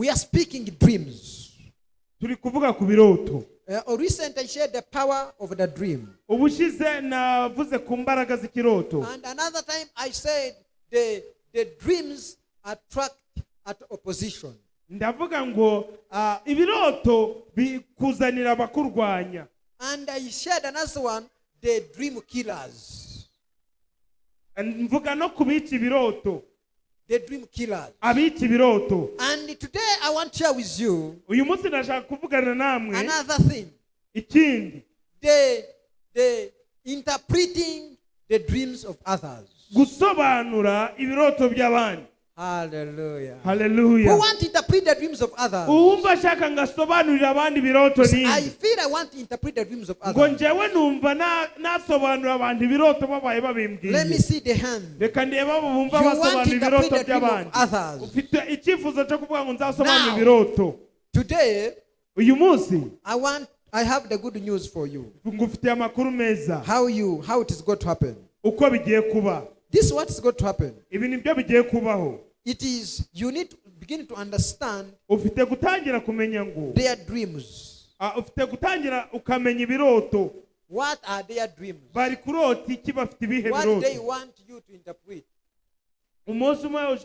We are speaking dreams. turi kuvuga ku biroto. Recently I shared the power of the dream. Ubushize navuze ku mbaraga z'ikiroto. And another time I said the dreams attract at opposition. Ndavuga ngo ibiroto bikuzanira abakurwanya. And I shared another one, the dream killers. Mvuga no kubica ibiroto. The dream killers. Abica ibiroto. And today I want to share with you Uyu munsi ndashaka kuvugana namwe another thing. ikindi. The interpreting the dreams of others. Gusobanura ibiroto by'abandi. Hallelujah. Hallelujah. Who want to interpret the dreams of others? Uwumva ashaka ngasobanurira abandi ibiroto ni. I feel I want to interpret the dreams of Ngo others. njewe numva nasobanurira abandi ibiroto babaye babimbwiye. Let me see the hand. Reka ndebe abo bumva You want basobanura to interpret ibiroto the dream of by'abandi. others. Ufite icyifuzo cyo kuvuga ngo nzasobanura Now, ibiroto. Today, Uyu munsi I have the good news for you. ngufitiye amakuru meza. How it is going to happen. Uko bigiye kuba. This is what is going to happen. Ibi nibyo bigiye kubaho. It is, you need to begin to understand Ufite gutangira kumenya ngo. their dreams. Ufite gutangira ukamenya ibiroto. What are their dreams? Bari kurota iki, bafite ibihe What biroto. they want you to interpret. Umunsi umwe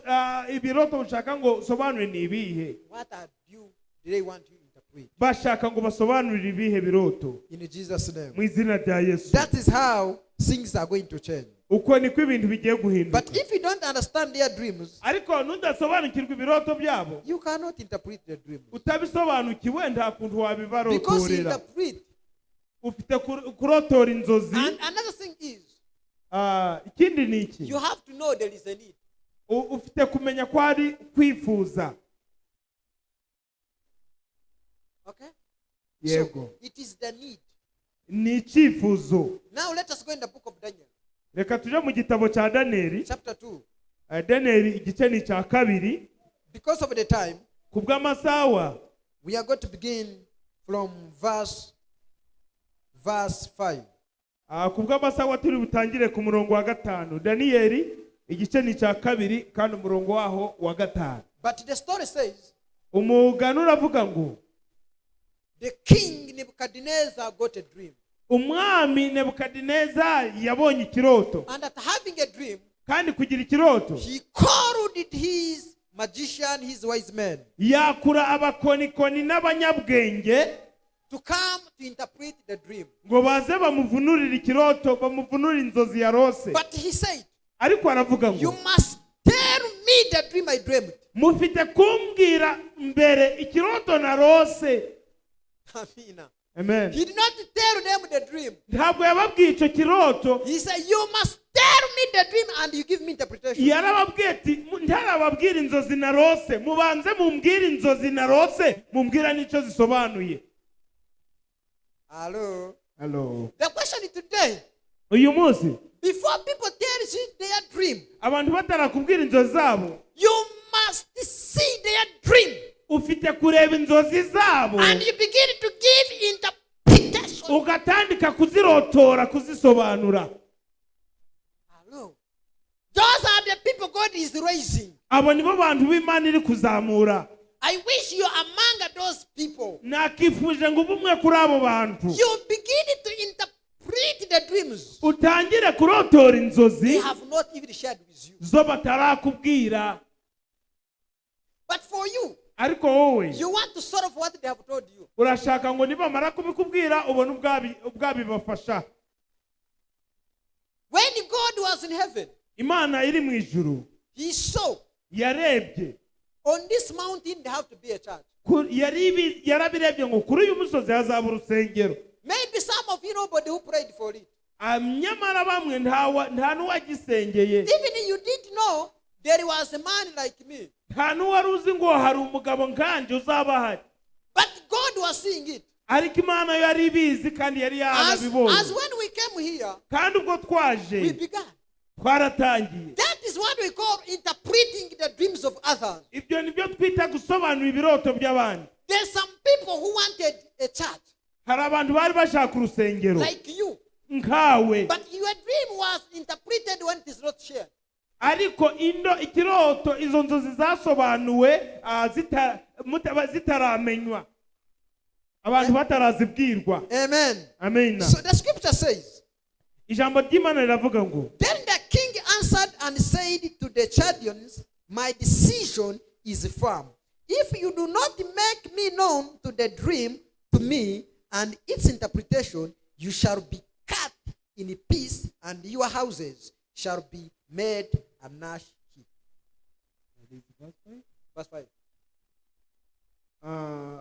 ibiroto ushaka ngo usobanure ni ibihe. What do they want you to interpret? Bashaka ngo basobanurire ibihe biroto. In Jesus' name. Mu izina rya Yesu. That is how things are going to change. Uko niko ibintu bigiye guhinduka. But if you don't understand their dreams, Ariko nudasobanukirwa ibiroto byabo, you cannot interpret their dreams. utabisobanukiwe nta kuntu Because you wabibarotorera. interpret. Ufite kurotora inzozi. And another thing is, Ikindi ni iki? you have to know there is a need. Ufite kumenya ko ari kwifuza. Okay? Yego. So, it is the need. Ni icyifuzo. Now let us go in the book of Daniel. Reka tuje mu gitabo cya Daniyeli. Chapter 2. Daniyeli igice ni cya 2. Because of the time, Kubw'amasawa we are going to begin from verse 5. Kubw'amasawa turi butangire ku murongo wa 5. Daniyeli igice ni cya 2 kandi umurongo waho wa 5. But the story says, Umugani uravuga ngo the king Nebuchadnezzar got a dream. Umwami Nebukadineza yabonye ikiroto. And after having a dream, Kandi kugira ikiroto he called his magician, his wise men, yakura abakonikoni n'abanyabwenge to come to interpret the dream. ngo baze bamuvunurire ikiroto, bamuvunurire inzozi yarose. But he said, Ariko aravuga you ngo must tell me the dream I dreamed. mufite kumbwira mbere ikiroto narose. Amina. Amen. He did not tell them the dream. Ntabwo yababwiye icyo kiroto. He said, you must tell me the dream and you give me interpretation. Yarababwiye ati ntarababwira inzozi narose, mubanze mumbwire inzozi narose, mumbwira n'icyo zisobanuye. Hello. The question is today, Uyu munsi before people tell you their dream, abantu batarakubwira inzozi zabo, you must see their dream. ufite kureba inzozi zabo And you begin to give interpretation. ugatandika kuzirotora, kuzisobanura. Those are the people God is raising. Abo nibo bantu b'Imana iri kuzamura. I wish you are among those people. Nakifuje ngo ubumwe kuri abo bantu. You begin to interpret the dreams Utangire kurotora inzozi they have not even shared with you. zo batarakubwira. But for you, Ariko wowe you want to solve what they have told you. urashaka ngo nibamara kubikubwira ubone ubwabibafasha. When God was in heaven, Imana iri mu ijuru he saw yarebye on this mountain there have to be a church. yarabirebye ngo kuri uyu musozi hazaba urusengero. Maybe some of you nobody who prayed for it. Nyamara bamwe nta n'uwagisengeye. Even you didn't know there was a man like me. Nta n'uwari uzi ngo hari umugabo nkanje uzaba ahari. But God was seeing it. Ariko Imana yo yari ibizi kandi yari yanabibonye. As when we came here, Kandi ubwo twaje we began. twaratangiye. That is what we call interpreting the dreams of others. Ibyo nibyo twita gusobanura ibiroto by'abandi. There's some people who wanted a church Hari abantu bari bashaka urusengero like you. nkawe, But your dream was interpreted when it is not shared. ariko ikiroto izo nzozi zasobanuwe zitaramenywa, abantu batarazibwirwa. Amen. Amen. So the scripture says, ijambo ry'Imana riravuga ngo, then the king answered and said to the Chaldeans, my decision is firm. If you do not make me known to the dream to me and its interpretation, you shall be cut in pieces, and your houses shall be made a gnashing heap. Verse 5.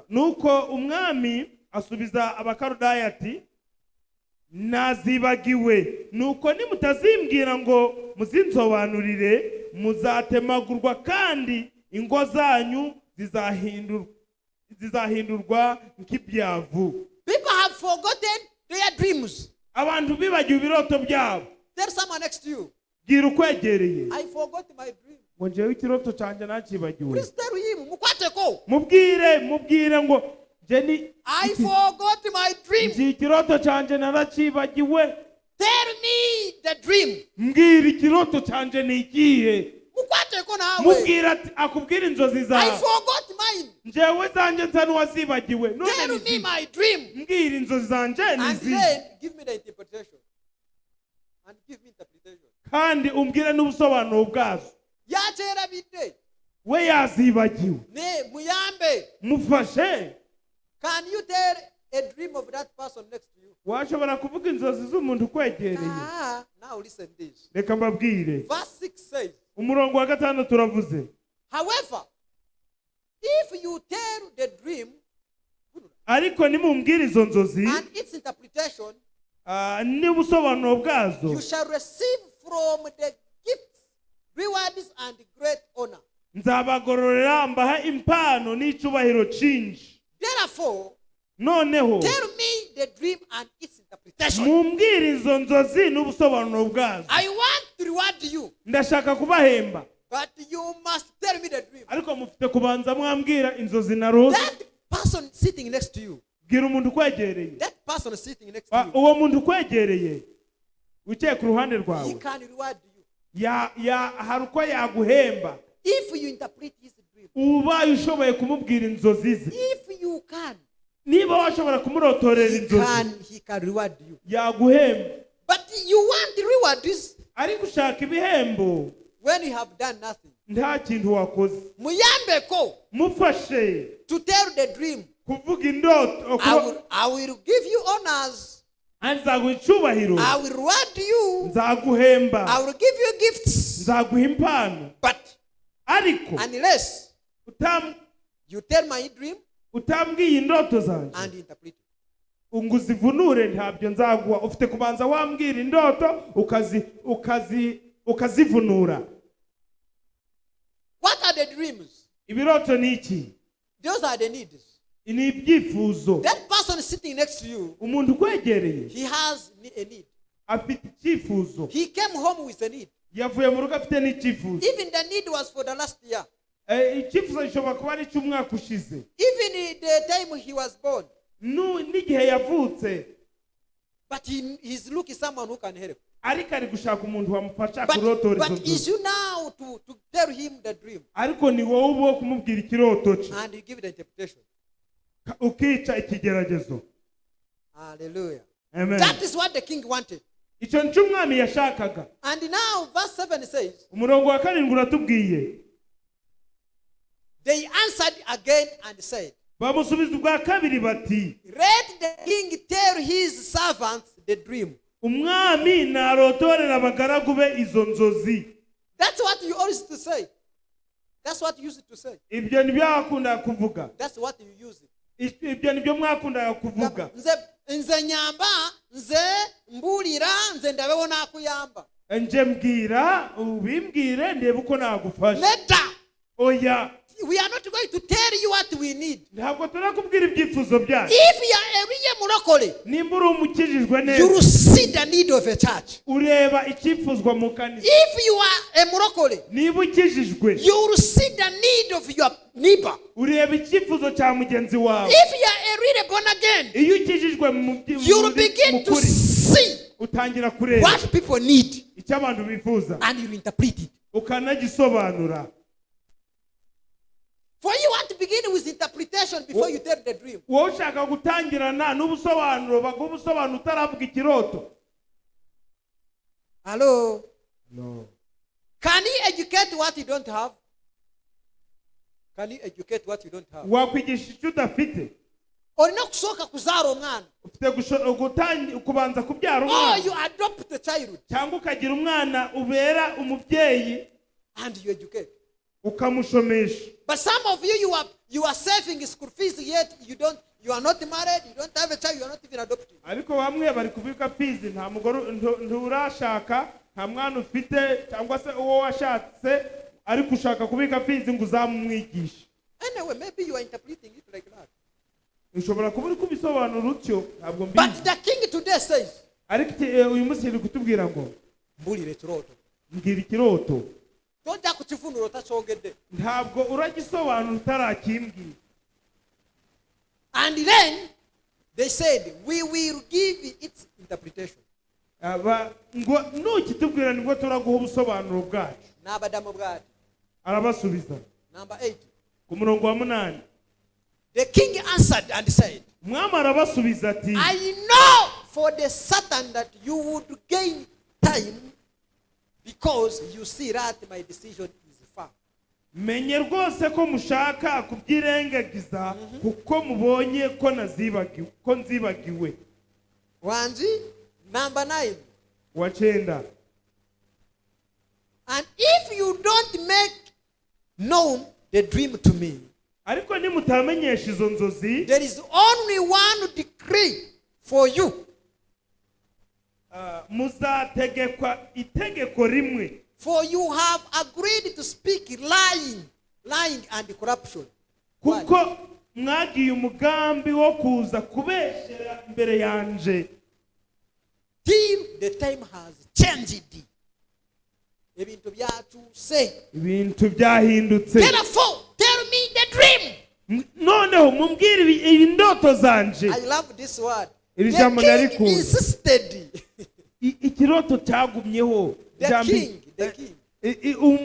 Nuko umwami asubiza abakarudaya ati, nazibagiwe, nuko nimutazimbwira ngo muzinsobanurire, muzatemagurwa kandi ingo zanyu zizahindurwa nk'ibyavu. People have forgotten their dreams. Abantu bibagiwe ibiroto byabo. Tell someone next to you, Bwira ukwegereye, I forgot my dream. ngo njyewe ikiroto cyanjye nakibagiwe. Please tell him, mukwateko, Mubwire ngo I forgot my dream. ikiroto cyanjye narakibagiwe. Tell me the dream. Mbwira ikiroto cyanjye ni ikihe. Mukwateko nawe. Mubwira ati akubwira inzozi I zawe. forgot mine. Njyewe zanjye nsa n'uwazibagiwe. Tell me my dream. Mbwira inzozi zanjye ni And izihe. then give me the interpretation. And give me interpretation. Kandi umbwire n'ubusobanuro bwazo. Yachera bite. We yazibagiwe. Ne muyambe. Mufashe. Can you tell a dream of that person next to you? Washobora kuvuga inzozi z'umuntu ukwegereye. Now listen this. Reka mbabwire. Verse 6 says, umurongo wa 5 turavuze. however, if you tell the dream ariko nimumbwire izo nzozi and its interpretation, n'ubusobanuro bwazo, you shall receive from the gifts, rewards, and great honor. nzabagororera mbaha impano n'icyubahiro cyinshi. Therefore, noneho tell me the dream and its interpretation. mumbwire izo nzozi n'ubusobanuro bwazo. I want to reward you, ndashaka kubahemba, but you must tell me the dream. ariko mufite kubanza mwambwira inzozi narose. That person sitting next to you, bwira umuntu ukwegereye, that person sitting next to you, uwo muntu ukwegereye wicaye ku ruhande he rwawe, can reward you. hari uko yaguhemba If you interpret his dream, ubaye ushoboye kumubwira inzozi ze. if you can, niba washobora kumurotorera inzozi, he can reward you. yaguhemba. But you want the rewards ariko ushaka ibihembo when you have done nothing. nta kintu wakoze. Muyambeko, mufashe to tell the dream. kuvuga indoto. I will give you honors. nzaguha icyubahiro, I will reward you. nzaguhemba, I will give you gifts. nzaguha impano. But ariko unless you tell my dream utambwiye indoto zanjye and interpret it, ngo uzivunure, ntabyo nzaguha. ufite kubanza wambwira indoto ukazivunura. what are the dreams? ibiroto ni iki? Those are the needs. ni ibyifuzo. That person sitting next to you, umuntu ukwegereye he has a need. afite icyifuzo. He came home with a need. yavuye mu rugo afite n'icyifuzo. Even the need was for the last year. icyifuzo gishobora kuba ari icy'umwaka ushize, Even the time he was born. n'igihe yavutse. But he's looking someone who can help. ariko ari gushaka umuntu wamufasha kurotora izo But is nzozi. you now to tell him the dream ariko ni wowe uba wo kumubwira ikiroto cye, and you give the interpretation. ukica ikigeragezo. Hallelujah. Amen. That is what the king wanted. icyo nicyo umwami yashakaga. And now verse 7 says, umurongo wa 7 uratubwiye, they answered again and said, bamusubiza ubwa kabiri bati, let the king tell his servants the dream. umwami narotorera abagaragu be izo nzozi. That's what you always to say. That's what you used to say. ibyo nibyo wakundaga kuvuga. That's what you use it. ibyo nibyo mwakundaga kuvuga. Nze nyamba, nze mbulira, nze ndabeho nakuyamba. nje mbwira ubimbwire ndebe uko nagufasha. Later, oya, we are not going to tell you what we need. ntabwo turakubwira ibyifuzo byacu. If you are a real murokole, nimba uri umukijijwe you neza, will see the need of a church. ureba icyifuzwa mu kanisa. If you are a murokole, niba ukijijwe, you will see the need of your neighbor. ureba icyifuzo cya mugenzi wawe. If you are a really born again, iyo ukijijwe you will begin to see utangira kureba what people need icyo abantu bifuza, and you interpret it. ukanagisobanura. For you want to begin with interpretation before you tell the dream. Wowe ushaka gutangirana n'ubusobanuro bagubusobanura utaravuga ikiroto. Hello? No. Can you educate what you don't have? Can you educate what you don't have? Wakwigisha icyo udafite. Orina kusoka kuzara umwana. Ufite kubanza kubyara Oh, umwana. you adopt the child Cyangwa ukagira umwana ubera umubyeyi and you educate. ukamushomesha. But some of you are saving school fees yet you are not married, you don't have a child, you are not even adopted. Ariko bamwe bari kubika fees, nta mugore nturashaka, nta mwana ufite, cyangwa se uwo washatse ariko ushaka kubika fees ngo uzamumwigisha. Anyway, maybe you are interpreting it like that. Ushobora kuba uri kubisobanura utyo, ntabwo But mbizi. the king today says, Ariko uyu munsi iri kutubwira ngo mbulire kiroto. mbwira ikiroto. Tojja kukifunura otachogedde. Ntabwo uragisobanura utarakimbwira. And then they said, we will give its interpretation. Ngo nukitubwira nibwo turaguha ubusobanuro bwacu. N'abadamu bwati. Arabasubiza. Number 8. Ku murongo wa 8. The king answered and said, Mwami arabasubiza ati, I know for the certain that you would gain time because you see that my decision is firm. menye rwose ko mushaka kubyirengagiza kuko mubonye ko nzibagiwe. Wanji, number 9. Wa 9. And if you don't make known the dream to me, Ariko nimutamenyesha izo nzozi, there is only one decree for you. muzategekwa itegeko rimwe. For you have agreed to speak lying and corruption. Kuko mwagiye umugambi wo kuza kubeshera imbere yanje. Till the time has changed. Ebintu byatuse. Ibintu byahindutse. Therefore, tell me the dream. Noneho mumbwire indoto zanje. I love this word. Iri The jambo king narikunda. insisted. Ikiroto cyagumyeho. The king.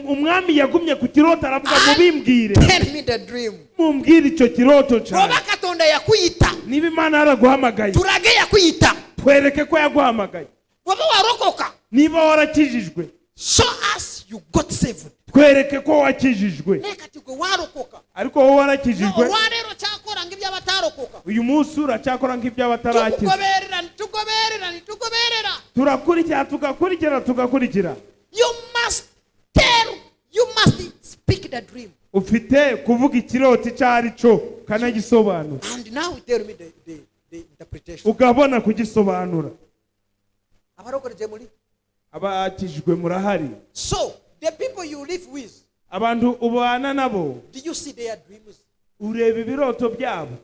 Umwami yagumye ku kiroto aravuga mubimbwire. Tell me the dream. Mumbwire icyo kiroto cyane. Roba Katonda yakuyita. Niba Imana yaraguhamagaye, Turage yakuyita. twereke ko yaguhamagaye. Waba warokoka. Niba warakijijwe, Show us you got saved. twereke ko wakijijwe. Neka tigo warokoka. Ariko wowe warakijijwe, Warero cyakora ngibya batarokoka. uyu munsi uracyakora nk'iby'abatarakiza. Tugoberera. tugakurikira. You must speak the dream. Ufite kuvuga ikiroto icyo ari cyo kanagisobanura. And now tell me the interpretation. Ugabona kugisobanura. Abarokoreje muri. Abakijijwe murahari. So, the people you live with, Abantu ubana nabo, do you see their dreams? ureba ibiroto byabo.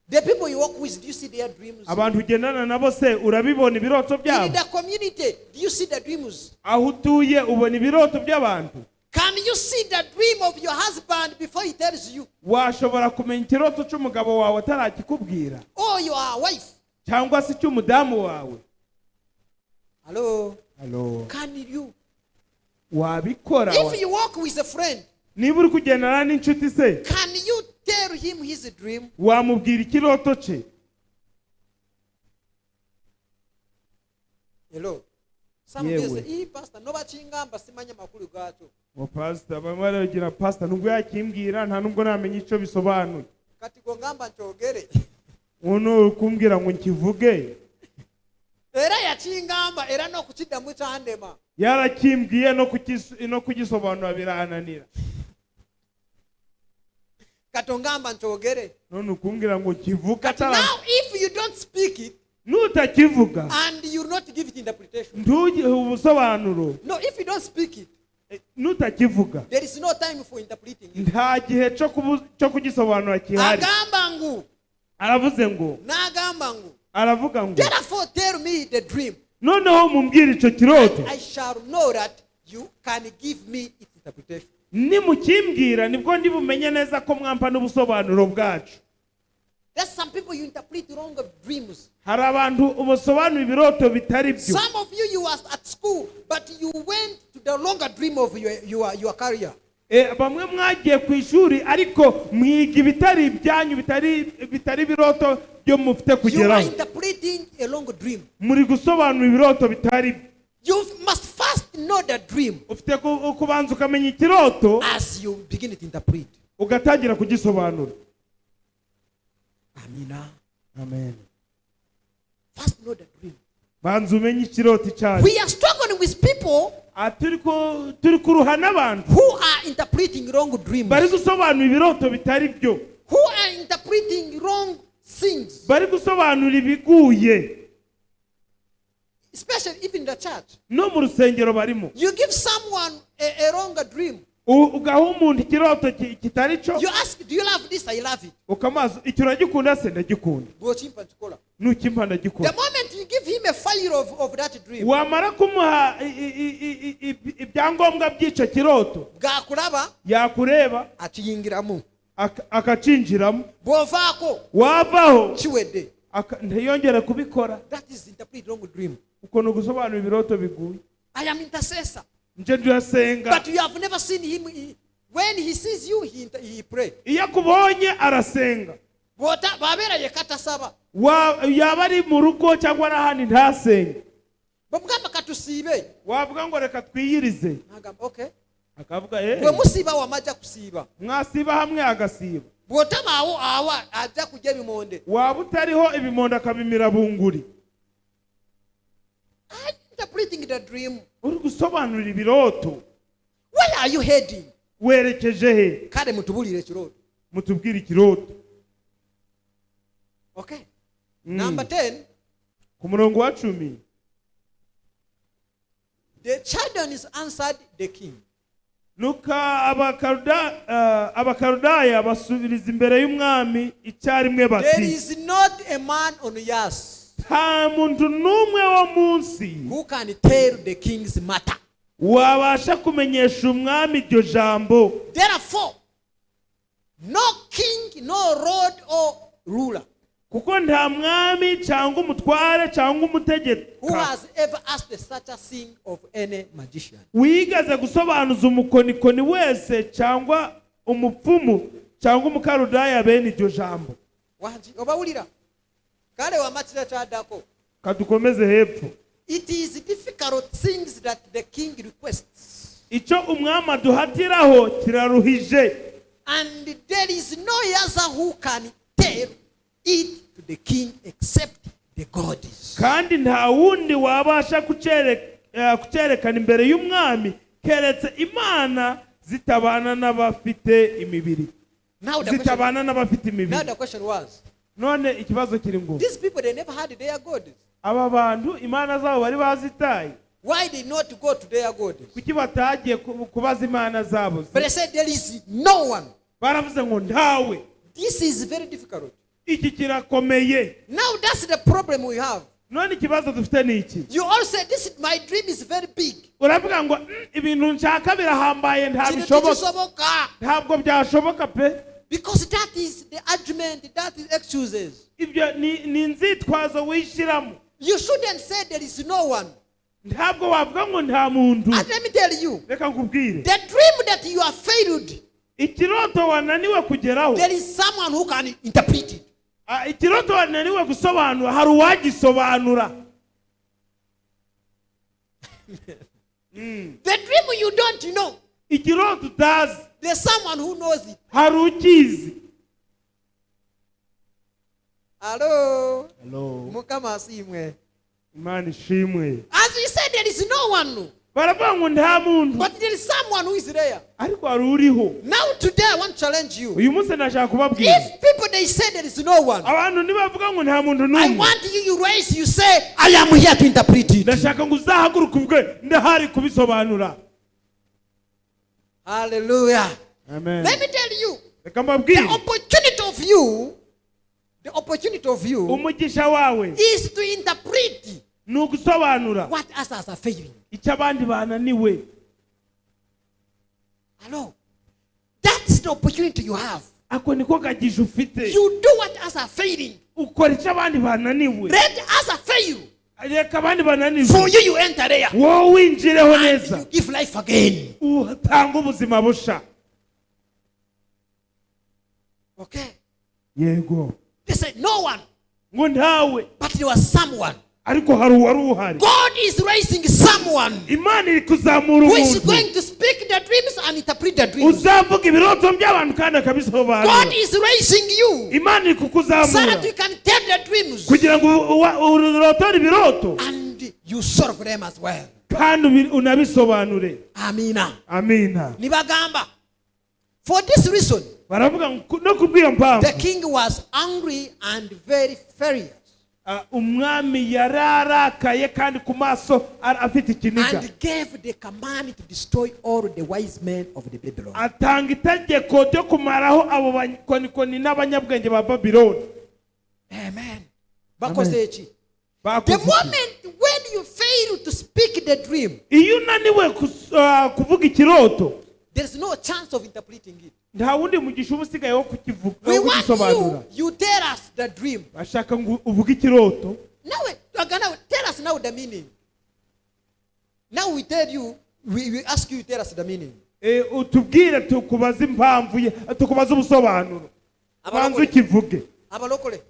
The people you work with, do you see their dreams? Abantu ugendana nabo se urabibona ibiroto In byabo. the community, do you see the dreams? Aho utuye ubona ibiroto by'abantu. Can you see the dream of your husband before he tells you? Washobora kumenya ikiroto cy'umugabo wawe atarakikubwira, Or your wife? cyangwa se cy'umudamu wawe. Hello? Can you? wabikora? If you walk with a friend, Niba uri kugendana n'inshuti se, can you tell him his dream? wamubwira ikiroto cye? Hello? Some of you Yewe. say, pastor, no bachingamba simanya makuru gacho. Pastor, bamwe baragira pastor nubwo yakimbwira nta nubwo namenya icyo bisobanuye. Kati ngamba nchogere. Uno kumbwira ngo nkivuge. Era yachingamba era no kuchidamu cyandema. Yarakimbwiye no kugisobanura birananira. Katongamba nchogere. None kumbwira ngo kivuga Now if you don't speak it, nutakivuga and you not give it interpretation. ntugihe ubusobanuro. No, if you don't speak it, nutakivuga there is no time for interpreting it. nta gihe cyo kugisobanura kihari. Agamba ngu. Aravuze ngo. Nagamba ngu. Aravuga ngo. Therefore tell me the dream. Noneho mumbwire icyo kiroto. I shall know that you can give me its interpretation. Nimukimbwira nibwo ndibumenye neza ko mwampa n'ubusobanuro bwacu. There's some people you interpret wrong dreams. Hari abantu ubusobanura ibiroto bitari byo. Some of you are at school, but you went to the longer dream of your career. Bamwe mwagiye ku ishuri ariko mwiga ibitari ibyanyu bitari biroto byo mufite You are kugeraho. interpreting a long dream. Muri gusobanura ibiroto bitari. You must first know the dream Ufite kubanza ukamenya ikiroto as you begin to interpret. ugatangira kugisobanura. Amina. Amen. First know the dream. Banza umenye ikiroto cyane. We are struggling with people Turi kuruha n'abantu who are interpreting wrong dreams, bari gusobanura ibiroto bitari byo, who are interpreting wrong things, bari gusobanura ibiguye, especially even in the church. no mu rusengero barimo. You give someone a wrong dream. Ugaha umuntu ikiroto kitari cyo, You ask, do you love this? I love it. ukamaza icyo uragikunda se ndagikunda, nukimpa The ndagikunda. moment you give him a file of that dream, Wamara kumuha ibyangombwa by'icyo kiroto, bwakuraba yakureba akiyingiramu, akacinjiramo, bovako wavaho chiwede. ntiyongere kubikora. That is interpret wrong dream. Uko no gusobanura ibiroto biguye. I am intercessor, Nje ndasenga, but you have never seen him. When he sees you, he pray. iyo akubonye arasenga. Bota babera yekata saba. Yaba ari mu rugo cyangwa n'ahandi ntasenge. Bamugamba katusibe. Wavuga ngo reka twiyirize, Agamba okay. akavuga Bwe musiba wamaja kusiba. mwasiba hamwe agasiba. Bota bawo awa aja kujya bimonde. Waba utariho ibimondo akabimira bunguri. I interpreting the dream. Uri gusobanura ibiroto, Where are you heading? werekeje he? Kade mutubulire kiroto. Mutubwire ikiroto. Okay. Number 10, Ku murongo wa 10, the Chaldeans answered the king. nuka abakarudaya basubiriza imbere y'umwami icyarimwe There bati, is not a man on earth nta muntu n'umwe wo munsi who can tell the king's matter. wabasha kumenyesha umwami iryo jambo. Therefore, no king, no lord or ruler Kuko nta mwami cyangwa umutware cyangwa who umutegeka has ever asked such a thing of any magician. wigaze gusobanuza umukonikoni wese cyangwa umupfumu cyangwa umukarudaya bene iryo jambo. Wanji obawulira kale wamatira kyadako. Kadukomeze hepfo. It is difficult things that the king requests, Icyo umwami aduhatiraho kiraruhije, and there is no other who can tell it to the king except the gods. kandi nta wundi wabasha kucyerekana imbere y'umwami keretse imana zitabana n'abafite imibiri, Now the question, zitabana n'abafite now imibiri. the question was, None ikibazo kiri ngo these people, they never had their gods. aba bantu imana zabo bari bazitaye, Why did not go to their gods? kuki batagiye kubaza imana zabo? But they said there is no one. Baravuze ngo ntawe. This is very difficult. Iki kirakomeye. Now that's the problem we have. None ikibazo dufite ni iki? You all say this, my dream is very big. Uravuga ngo ibintu nshaka birahambaye Kirishoboka. ntabwo byashoboka pe. Because that is the argument, that is excuses. Ibyo ni inzitwazo wishyiramo. You shouldn't say there is no one. Ntabwo wavuga ngo nta muntu. And let me tell you, Reka nkubwire, the dream that you have failed, ikiroto wananiwe kugeraho, there is someone who can interpret it. ikiroto wananiwe gusobanura, hari uwagisobanura. The dream you don't know, Ikiroto utazi, there's someone who knows it. hari ukizi. Hello. Hello. Mukama asimwe. Imana ishimwe. As we said, there is no one. Baravuga ngo nta muntu, But there is someone who is there. ariko hari uriho. Now today I want to challenge you. Uyu munsi nashaka kubabwira, If people they say there is no one, abantu nibavuga ngo nta muntu I n'umwe, want you raise, you say, I am here to interpret it. ndashaka ngo uzahaguruke ubwe ndahari kubisobanura. Hallelujah. Amen. Let me tell you, Reka the mbabwire, opportunity of you umugisha wawe is to interpret ni ugusobanura what others are failing. icyo abandi bananiwe. Hello. That's the opportunity you have. Ako niko kagisha ufite. You do what others are failing. Ukora icyo abandi bananiwe. Let others fail. reka abandi bananiwe For you enter there. wowe winjireho And neza you give life again. utanga ubuzima busha. Okay. Yego. They said no one, Ngo ntawe but there was someone. ariko hari uwari uhari. God is raising someone Imana iri kuzamura who is umuntu going to speak the dreams and interpret the dreams. uzavuga ibiroto by'abantu kandi God akabisobanura. is raising you Imana iri so kukuzamura that you can tell the dreams kugira ngo urotore ibiroto and you solve them as well. kandi unabisobanure. Amina. Amina. Nibagamba. For this reason, Baravuga no kubw'iyo mpamvu the king was angry and very furious umwami yararakaye kandi ku maso afite ikiniga. and gave the command to destroy all the wise men of the Babylon. Atanga itegeko ryo kumaraho abo bakonikoni n'abanyabwenge ba Babiloni. Amen. Bakoze iki? The Bakoze iki? moment when you fail to speak the dream, Iyo unaniwe kuvuga ikiroto there is no chance of interpreting it. nta wundi mugisha uba usigaye wo kukivuga We wo want kugisobanura. you tell us the dream. Bashaka ngo uvuge ikiroto. Now, tell us now the meaning. Now we tell you, we ask you to tell us the meaning. Utubwire tukubaza impamvu tukubaza ubusobanuro. Banza ukivuge. Abalokole.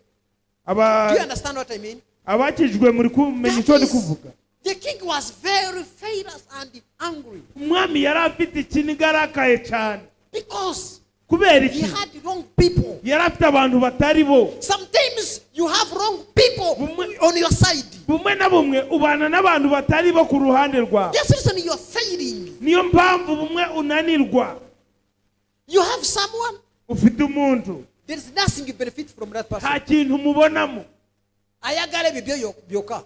Do you understand what I mean? Abakijwe muri kumenya icyo ndi kuvuga. The king was very furious and angry Umwami yari afite ikiniga arakaye cyane because kubera he iki had wrong people. yari afite abantu batari bo. Sometimes you have wrong people on your side. Bumwe na bumwe ubana n'abantu batari bo ku ruhande rwawe. That's the reason you are failing. Niyo mpamvu bumwe unanirwa. You have someone, Ufite umuntu there is nothing you benefit from that person. nta kintu umubonamo. Ayagale bibyo byoka.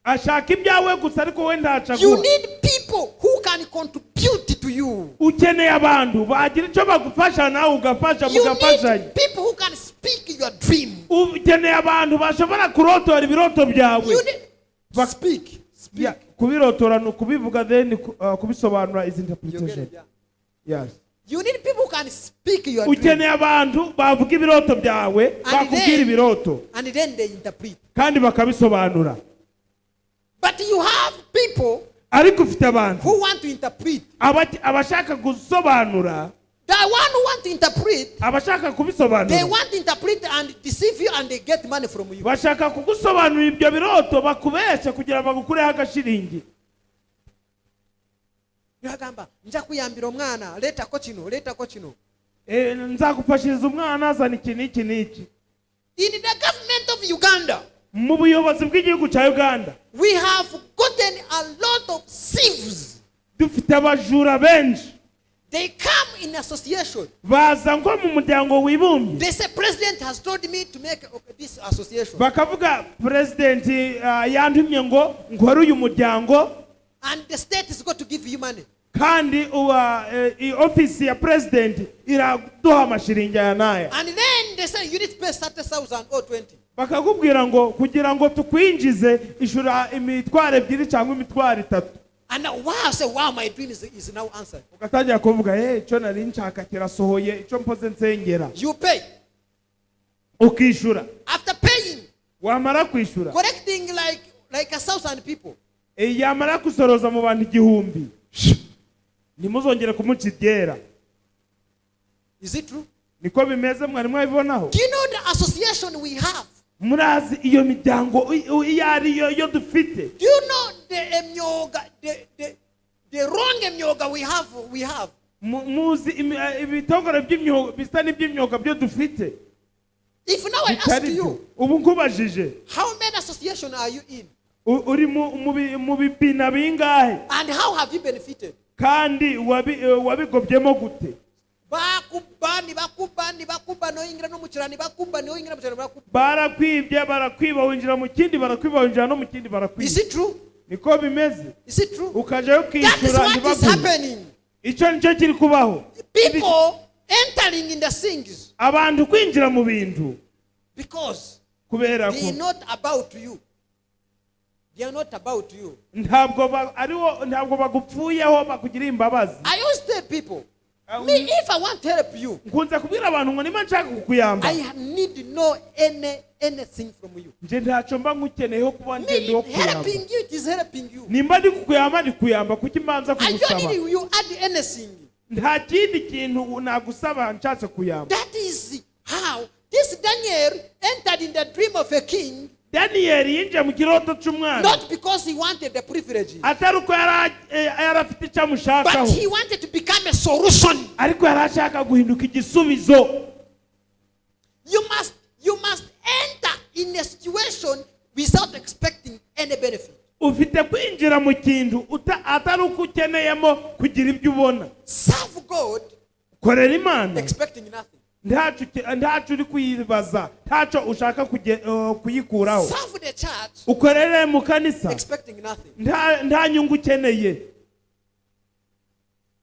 Ashaka ibyawe gusa ariko we You ntacagura. need people who can contribute to you. Ukeneye abantu bagira icyo bagufasha nawe ugafasha You mugafashanya. need people who can speak your dream. Ukeneye abantu bashobora kurotora ibiroto byawe. You need speak. Yeah, kubirotora no kubivuga then kubisobanura is interpretation. Yes. You need people who can speak your dream. Ukeneye abantu bavuga ibiroto byawe bakubwira ibiroto And then they interpret. kandi bakabisobanura. But you have people Ariko ufite abantu who want to interpret. abashaka gusobanura, The one who want to interpret, abashaka they kubisobanura want to interpret and deceive you and they get money from you. bashaka kugusobanurira ibyo biroto bakubeshe kugira bagukureho agashiringi. Yagamba nja kuyambira omwana leta ko kino. Nzagufashiriza umwana azana iki n'iki n'iki. In the government of Uganda, Mu buyobozi bw'igihugu cya Uganda we have gotten a lot of thieves. dufite abajura benshi. They come in association. Baza ngo mu muryango wibumbye They say president has told me to make this association. bakavuga president yantumye ngo nkore uyu muryango And the state is going to give you money. kandi office ya president iraduha amashiringi aya n'aya. And then they say you need to pay 30,000 or 20. Bakakubwira ngo kugira ngo tukwinjize ishura imitwaro 2 cyangwa imitwaro 3. And now, wow, I say, wow, my dream is now answered. Ugatangira kuvuga icyo nari nshaka kirasohoye icyo mpoze nsengera. You pay. Ukishura. After paying, Wamara kwishura collecting like 1,000 people. yamara kusoroza mu bantu 1000 nimuzongere kumucidyera. Is it true? Niko bimeze mwari mwabibonaho. Do you know the association we have? Murazi iyo miryango iyo ari yo dufite. Do you know the wrong emyoga we have? Muzi ibitongore by'imyoga bisa n'iby'imyoga byo dufite. If now I ask you, ubu nkubajije, how many association are you in? uri mu bipina bingahe? And how have you benefited? Kandi wabigobyemo gute? Bakuba no ingira no muchirani bakuba no ingira muchirani bakuba. Barakwiba winjira mu kindi barakwiba winjira no mu kindi barakwiba. Is it true? Niko bimeze. Is it true? Ukajayo kwishura That is what is happening. Icyo nicyo kiri kubaho. People entering in the things Abantu kwinjira mu bintu because kubera they ko are not about you. They are not about you. ntabwo bagupfuyeho bakugira imbabazi. I always tell people, Me, if I want to help you, nkunze kubwira abantu ngo niba nshaka kukuyamba I need no anything from you. nje ntacyo mba ngukeneyeho kuba Me ngende wo kuyamba helping you, it is helping you. nimba ndi kukuyamba ndi kuyamba kuki mbanza I don't kugusaba need you add anything. nta kindi kintu nagusaba nshatse kuyamba. That is how this Daniel entered in the dream of a king. Daniyeli yinjiye mu kiroto cy'umwana Not because he wanted the privileges, atari uko yarafite icyo but amushakaho he wanted to become a solution. ariko yari ashaka guhinduka igisubizo. You must enter in a situation without expecting any benefit. ufite kwinjira mu kintu atari uko ukeneyemo kugira ibyo ubona. Serve God korera Imana expecting nothing. ntacyo uri kuyibaza, ntacyo ushaka kuyikuraho. Serve the church ukorere mu kanisa expecting nothing. nta nyungu ukeneye.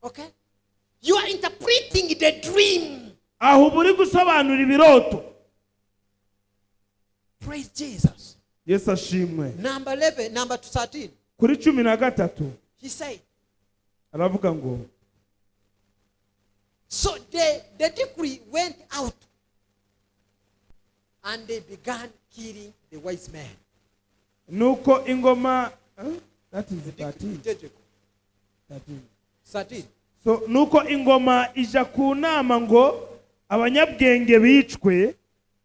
Okay? You are interpreting the dream. aho uba uri gusobanura ibiroto. Praise Jesus. Yesu ashimwe. Number 11, number 13. kuri 13 He said, aravuga ngo so the decree went out and they began killing the wise men. nuko ingoma that is 13. 13. So nuko ingoma ija ku nama ngo abanyabwenge bicwe,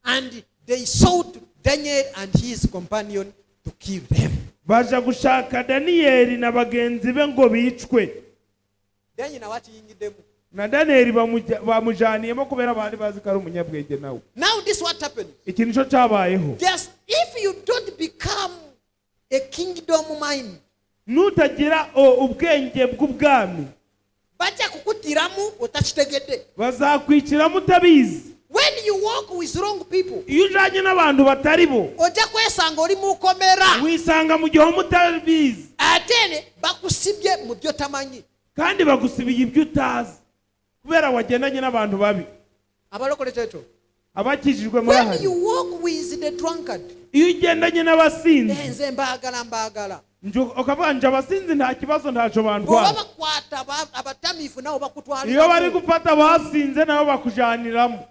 And they sought Daniel and his companion to kill them. baja gushaka Daniyeli na bagenzi be ngo bicwe. Daniel na what them. Na Daniyeli bamujaniyemo kubera bari bazi ko ari umunyabwenge nawe. Now this what happened. Iki nico cyabayeho. Yes, if you don't become a kingdom mind, nutagira ubwenge bw'ubwami bajya kukutiramu utachitegede. bazakwiciramo utabizi. When you walk with wrong people, iyo ujanye n'abantu batari bo oja kwesanga uri mukomera, wisanga mu gihe mutabizi atene bakusibye mu byo tamanyi. kandi bagusibiye ibyo utazi kubera wagendanye n'abantu babi. Abalokole cyeto, abakijijwe muri when aha you walk with the drunkard, iyo ugendanye n'abasinzi enze mbagala ukavuga nje abasinzi nta kibazo ntacyo baba bandwara. bakwata abatamifu nabo bakutwara. iyo bari gufata basinze nabo bakujaniramo.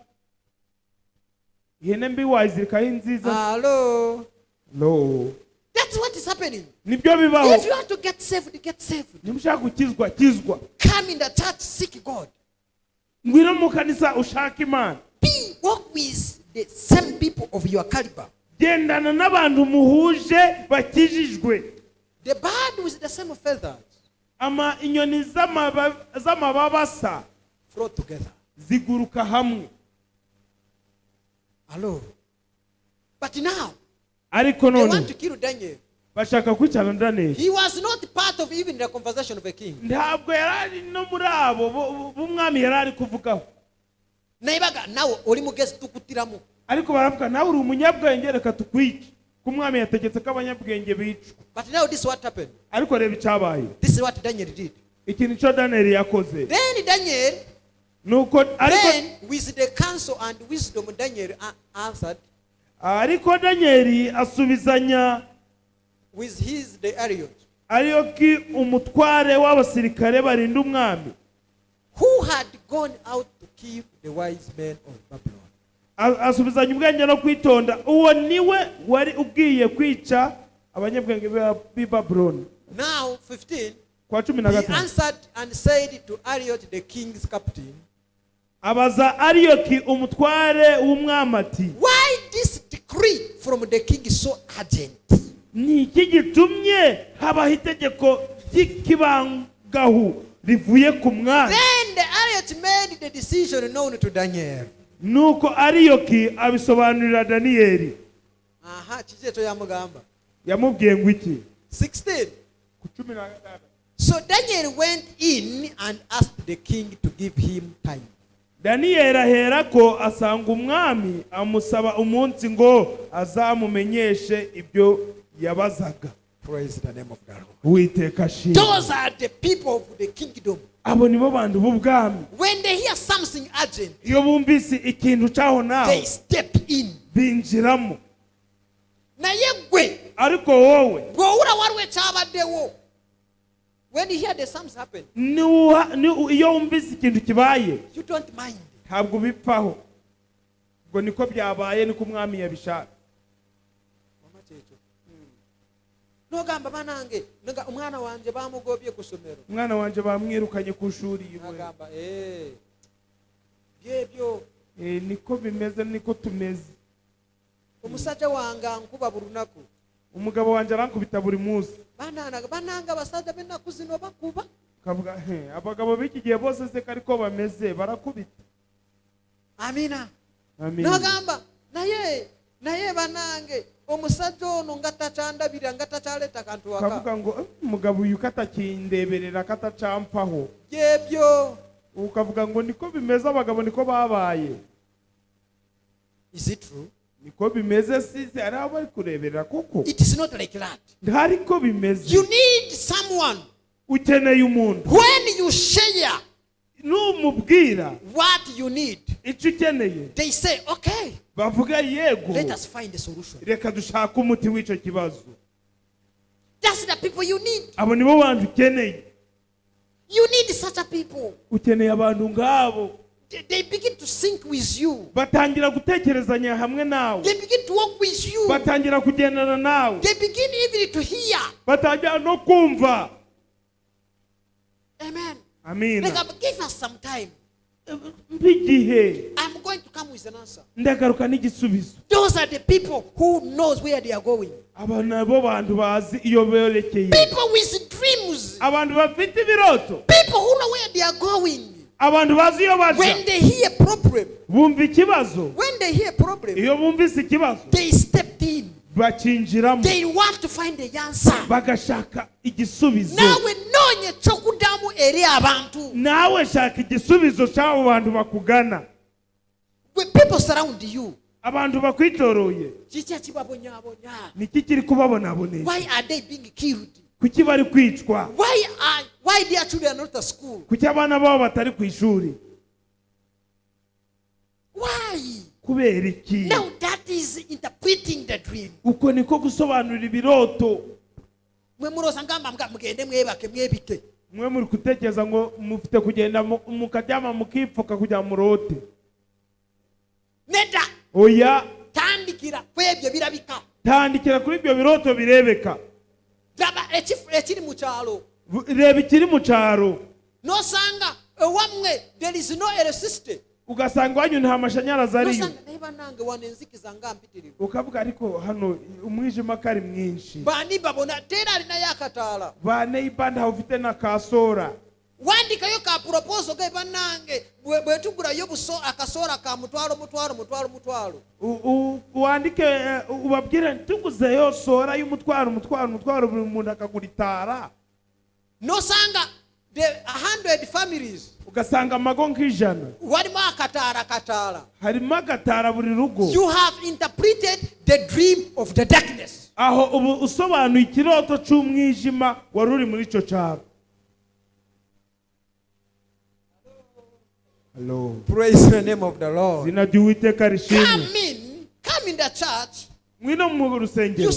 ihene mbi wayizirikaho inziza. Hello. No. That's what is happening. nibyo bibaho. If you want to get saved, get saved. nimushaka gukizwa kizwa. Come in the church, seek God. ngwino mu kanisa ushaka Imana. Walk with the same people of your caliber. gendana n'abantu muhuje bakijijwe. The bird with the same feathers inyoni z'amababa asa float together. ziguruka hamwe. Hello. But now, ariko they none want to kill Daniel. bashaka kwicana Daniyeli. He was not part of even the conversation of a king. ntabwo yarari no muri abo b'umwami yarari kuvugaho. Naibaga nawe uri mugezi tukutiramu. ariko baravuga nawe uri umunyabwenge reka tukwice. ko umwami yategetse ko abanyabwenge bicwa. But now this is what happened. ariko reba icyabaye. This is what Daniel did. iki nico Daniyeli yakoze. Then Daniel, nuko then with the counsel and wisdom, Daniel answered ariko Daniyeli asubizanya with the Ariot, Ariyoki umutware w'abasirikare barinda umwami, who had gone out to kill the wise men of Babylon. asubizanya ubwenge no kwitonda. uwo niwe wari ugiye kwica abanyabwenge b'i Babylon. Now 15, kwa he 15 answered and said to Ariot the king's captain, abaza Ariyoki umutware w'umwami ati, why this decree from the king is so urgent? ni iki gitumye habaho itegeko ry'ikibangahu rivuye ku mwami? Then the Ariot made the decision known to Daniel. nuko Ariyoki abisobanurira Daniyeli. Aha, chicheto ya mugamba. yamubwiye ngo iki? 16. ku 16 So Daniel went in and asked the king to give him time. Daniyeli aherako asanga umwami amusaba umunsi ngo azamumenyeshe ibyo yabazaga. Praise the name of God. Uwiteka ashimwe. Those are the people of the kingdom. abo nibo bantu b'ubwami. When they hear something urgent, iyo bumvise ikintu cyaho naho they step in. binjiramo. Na yegwe ariko wowe bwowura warwe cyabadewo When you hear the Psalms happen, iyo wumvise ikintu kibaye you don't mind. ntabwo bipfaho. Ngo niko byabaye niko umwami yabishaka. Nogamba banange nga umwana wanje bamugobye kusomero. Umwana wanje bamwirukanye ku shuri iwe. Nagamba byebyo niko bimeze niko tumeze. Umusaja wanga nkuba burunaku. Umugabo wanje arankubita buri munsi. Bananga basaja benaku zino bakuba. Kavuga abagabo b'iki gihe bose se kariko bameze barakubita. Amina. Amina. Nogamba naye banange omusaja ono ngatacandabira ngatacaleta kantu waka. Kavuga ngo umugabo uyu katakindeberera katacampaho. Byebyo. Ukavuga ngo niko bimeze abagabo niko babaye. Is it true? Niko bimeze sisi ari abo kureberera kuko. It is not like that. Ntariko bimeze. You need someone. Ukeneye umuntu. When you share numubwira what you need, icyo ukeneye, they say okay, bavuga yego, let us find a solution. Reka dushaka umuti w'icyo kibazo. That's the people you need. Abo nibo bantu ukeneye. You need such a people. Ukeneye abantu ngabo. They begin to think with you. Batangira gutekerezanya hamwe nawe. They begin to walk with you. Batangira kugendana nawe. They begin even to hear. Batangira no kumva. Amen. Amina. Give us some time. Mbigihe. I'm going to come with an answer. Ndagaruka n'igisubizo. Those are the people who knows where they are going. Abana bo bantu bazi iyo berekeye. People with dreams. Abantu bafite ibiroto. People who know where they are going. Abantu bazi iyo baje. When they hear problem. Bumva ikibazo. When they hear problem. Iyo bumvise ikibazo. They stepped in. Bacinjiramo. They want to find the answer. Bagashaka igisubizo. Nawe nonye chokudamu eri abantu. Nawe shaka igisubizo cy'abo bantu bakugana. When people surround you. Abantu bakwitoroye. Chicha chibabonyabonya. Niki kiri kubabonaboneye. Why are they being killed? Kuki bari kwicwa? Why their children are not at school? Kuki abana babo batari ku ishuri? Why? Kubera iki? Now that is interpreting the dream. Uko niko gusobanura ibiroto. Mwe muroza ngamba mugende mwebake mwebike. Mwe muri kutekereza ngo mufite kugenda mukaryama mukipfuka kujya mu rote. Neda. Oya. Tandikira kwebyo birabika. Tandikira kuri ibyo biroto birebeka. Raba ekiri mu cyaro. Reba ikiri mu cyaro. No sanga wamwe there is no electricity. Ugasanga wanyu nta mashanyarazi ariyo. No sanga niba nange wanenzikiza ngambitiriwe. Ukavuga ariko hano umwijima kari mwinshi. Bani babona tera ari na yakatala. Bane ibanda ufite na kasora. Wandika yo ka proposal ga banange bwetugura yo buso akasora ka mutwaro. Wandike ubabwira tuguze yo sora y'umutwaro buri muntu akaguritara. No sanga the 100 families. Ugasanga amago nk'ijana. Warimo akatara. Harimo agatara buri rugo. You have interpreted the dream of the darkness. Aho ubu usobanuye ikiroto cy'umwijima wari uri muri cyo cyaro. Hello. Praise the name of the Lord. Zina ry'Uwiteka rishimwe. Come in the church. Mwino mu rusengero.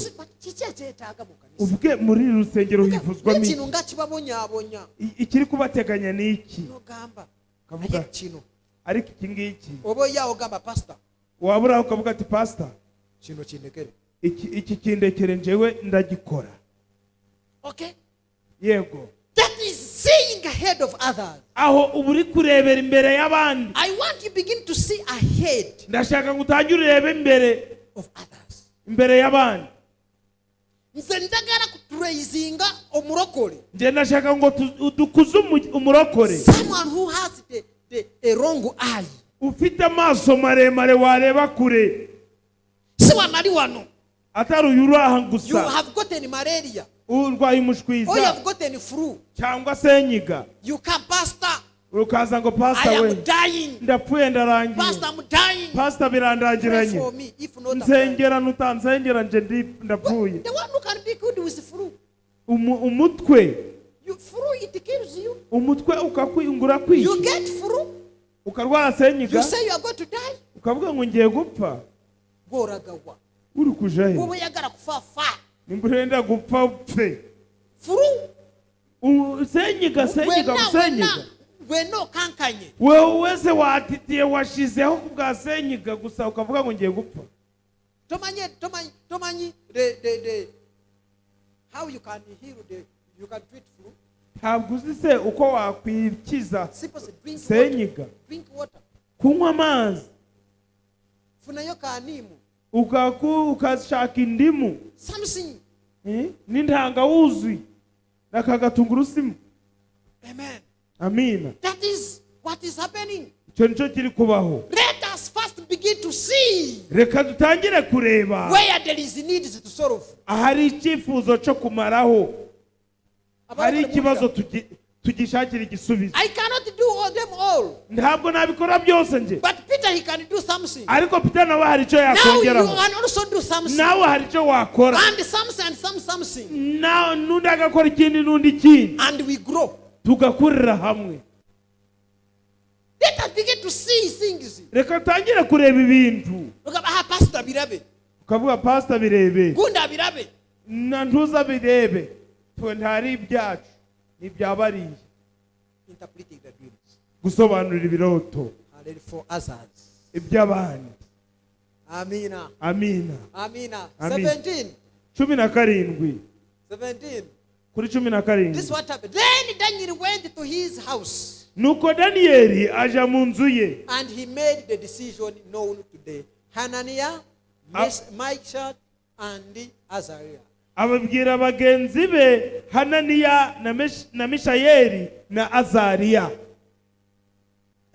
Ubwe muri rusengero hivuzwa mi. Ikintu ngakibabonyabonya. Ikiri kubateganya ni iki? No gamba. Kavuga kino. Ariko iki ngiki. Obo yaho gamba pastor. Wabura ukavuga ati pastor. Kino kindekere. Iki kindekere njewe ndagikora. Okay? Yego. That is seeing ahead of others. Aho uburi kurebera imbere y'abandi. I want you begin to see ahead. Ndashaka ngutangire urebe imbere of others. Imbere y'abandi. Nze ndagara kutraisinga omurokore. Nje ndashaka ngo dukuze umurokore. Someone who has a wrong eye. Ufite amaso maremare wareba kure. Si wamari wano. Atari uyuraha gusa. You have gotten malaria. Urwaye umushwiza. Or you have gotten flu. Cyangwa senyiga. You come pastor. Ukaza ngo pastor we. I am dying. Ndapfuye ndarangiye. Pastor I'm dying. Pastor birandangiranye. For me if not. Nsengera nutanzengera nje ndapfuye. The one who can be good with flu. Umutwe. You flu it kills you. Umutwe ukakwingura kwishi. You get flu. Ukarwara senyiga. You say you are going to die. Ukavuga ngo ngiye gupfa. Goragawa. Uri kujaye. Wowe yagara kufafa. Nimburenda gupfa upfe. Flu. Senyiga weno kankanye wewe wese watitiye washizeho kubwa senyiga gusa ukavuga ngo ngiye gupfa. Tomanyi the how you can heal you can treat flu. Ntabwo uzi se uko wakwikiza Senyiga. Drink water. Kunywa amazi. Funayo kanimu. Ukashaka indimu. Something. N'intangawuzi n'akatungurusumu. Amen. Amina. That is what is happening. Icyo nicyo kiri kubaho. Let us first begin to see. Reka dutangire kureba. Where there is needs to solve. Ahari icyifuzo cyo kumaraho. Hari ikibazo tugishakira igisubizo. I cannot do them all. Ntabwo nabikora byose nje. But Peter, he can do something. Ariko Peter nawe hari icyo yakongeraho. Now you can also do something. Nawe hari icyo wakora. And something. Now nundi agakora ikindi nundi ikindi. And we grow. Tugakurira hamwe. Let us begin to see things. Reka tangire kureba ibintu. Ukabaha pastor birabe. Ukavuga pastor birebe. Gunda birabe. Na ntuza birebe. Twe ntari ibyacu. Ni byabariye. Interpreting the dreams. Gusobanurira ibiroto. And for others. Iby'abandi. Amina. Amina. Amina. 17. 17. 17. Kuri 17. This what happened. Then Daniel went to his house. Nuko Danieli aja mu nzu ye. And he made the decision known to the Hananiah, Mishael, and Azariah. Ababwira bagenzi be Hananiya na Mishayeli na Azariya.